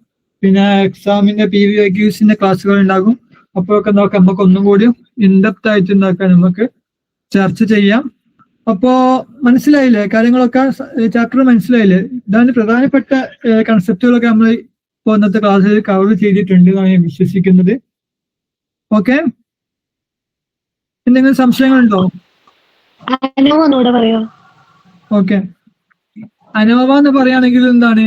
പിന്നെ എക്സാമിന്റെ PVQs ക്ലാസ്സുകൾ ഉണ്ടാകും. അപ്പോഴൊക്കെ നോക്കാം, നമുക്ക് ഒന്നും കൂടി ഇൻഡെപ്ത് ആയിട്ട് ഉണ്ടാക്കാൻ നമുക്ക് ചർച്ച ചെയ്യാം. അപ്പോ മനസ്സിലായില്ലേ കാര്യങ്ങളൊക്കെ? ചാപ്റ്റർ മനസ്സിലായില്ലേ? ഇതാണ് പ്രധാനപ്പെട്ട കൺസെപ്റ്റുകളൊക്കെ നമ്മൾ ഇപ്പോൾ ഇന്നത്തെ ക്ലാസ്സിൽ കവർ ചെയ്തിട്ടുണ്ട് എന്നാണ് ഞാൻ വിശ്വസിക്കുന്നത്. ഓക്കെ, എന്തെങ്കിലും സംശയങ്ങളുണ്ടോ? അനോ ഒന്നുകൂടെ പറയോ? ഓക്കെ, അനോവ എന്ന് പറയുകയാണെങ്കിൽ എന്താണ്,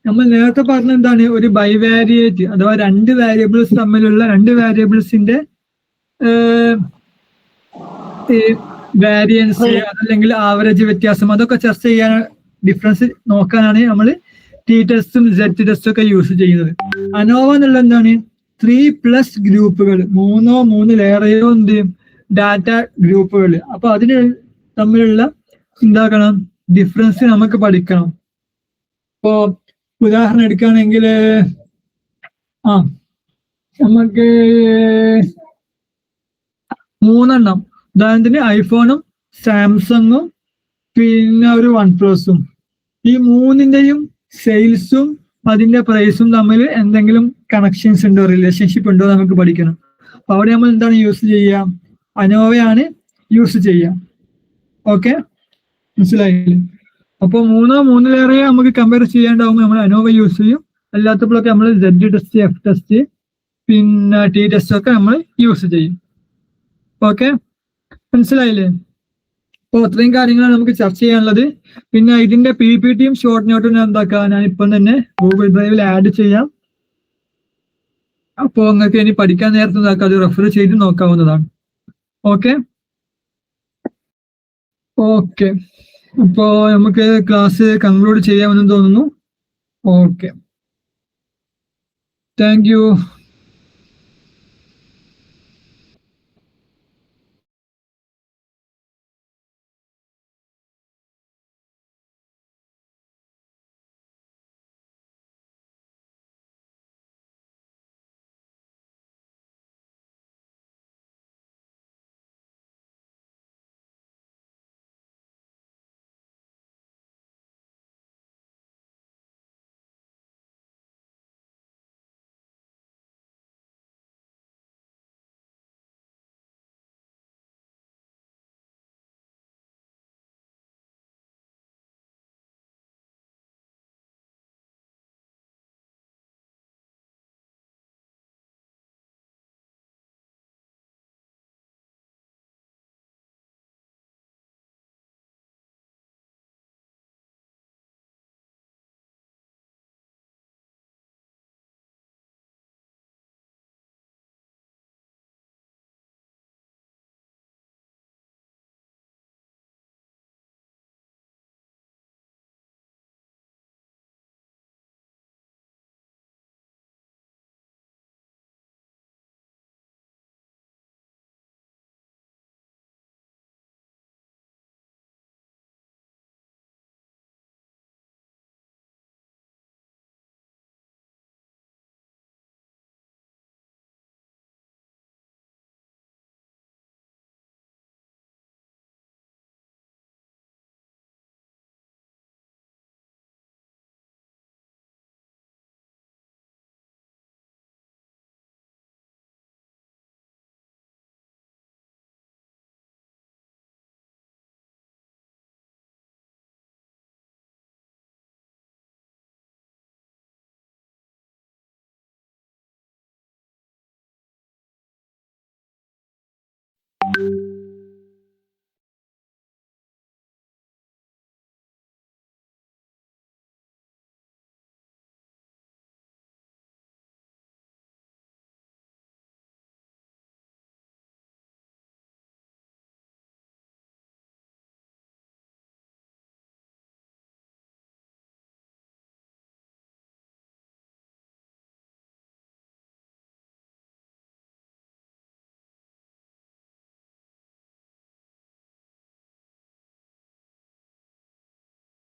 നമ്മൾ നേരത്തെ പറഞ്ഞ എന്താണ്, ഒരു ബൈവാരിയേറ്റ് അഥവാ രണ്ട് വേരിയബിൾസ് തമ്മിലുള്ള രണ്ട് വേരിയബിൾസിന്റെ വാരിയൻസ് അതല്ലെങ്കിൽ ആവറേജ് വ്യത്യാസം അതൊക്കെ ചർച്ച ചെയ്യാൻ, ഡിഫറൻസ് നോക്കാനാണ് നമ്മൾ ടി ടെസ്റ്റും സെറ്റ് ടെസ്റ്റും ഒക്കെ യൂസ് ചെയ്യുന്നത്. അനോവ എന്നുള്ള എന്താണ്, 3+ ഗ്രൂപ്പുകൾ, മൂന്നിലേറെയോ എന്ത് ഡാറ്റ ഗ്രൂപ്പുകൾ. അപ്പൊ അതിന് തമ്മിലുള്ള എന്താക്കണം, ഡിഫറൻസ് നമുക്ക് പഠിക്കണം. ഇപ്പോ ഉദാഹരണം എടുക്കുകയാണെങ്കിൽ നമുക്ക് 3 ഉദാഹരണത്തിന് ഐഫോണും സാംസങ്ങും പിന്നെ ഒരു OnePlusഉം, ഈ മൂന്നിന്റെയും സെയിൽസും അതിന്റെ പ്രൈസും തമ്മിൽ എന്തെങ്കിലും കണക്ഷൻസ് ഉണ്ടോ, റിലേഷൻഷിപ്പ് ഉണ്ടോ നമുക്ക് പഠിക്കണം. അപ്പൊ അവിടെ നമ്മൾ എന്താണ് യൂസ് ചെയ്യുക, അനോവയാണ് യൂസ് ചെയ്യുക. ഓക്കെ, മനസ്സിലായില്ലേ? അപ്പൊ മൂന്നിലേറെ നമുക്ക് കമ്പയർ ചെയ്യാണ്ടാവുമ്പോൾ നമ്മൾ അനോവ യൂസ് ചെയ്യും. അല്ലാത്തപ്പോഴൊക്കെ നമ്മൾ സെഡ് ടെസ്റ്റ്, എഫ് ടെസ്റ്റ്, പിന്നെ ടി ടെസ്റ്റ് ഒക്കെ നമ്മൾ യൂസ് ചെയ്യും. ഓക്കെ, മനസ്സിലായില്ലേ? അപ്പോൾ അത്രയും കാര്യങ്ങളാണ് നമുക്ക് ചർച്ച ചെയ്യാനുള്ളത്. പിന്നെ ഇതിന്റെ PPTയും ഷോർട്ട് നോട്ടും ഞാൻ എന്താക്കാം, ഞാൻ ഇപ്പം തന്നെ ഗൂഗിൾ ഡ്രൈവിൽ ആഡ് ചെയ്യാം. അപ്പോൾ നിങ്ങൾക്ക് ഇനി പഠിക്കാൻ നേരത്തെ എന്താക്കാം, അത് റെഫർ ചെയ്ത് നോക്കാവുന്നതാണ്. ഓക്കെ ഓക്കെ, അപ്പോ നമുക്ക് ക്ലാസ് കൺക്ലൂഡ് ചെയ്യാമെന്ന് തോന്നുന്നു. Okay, thank you.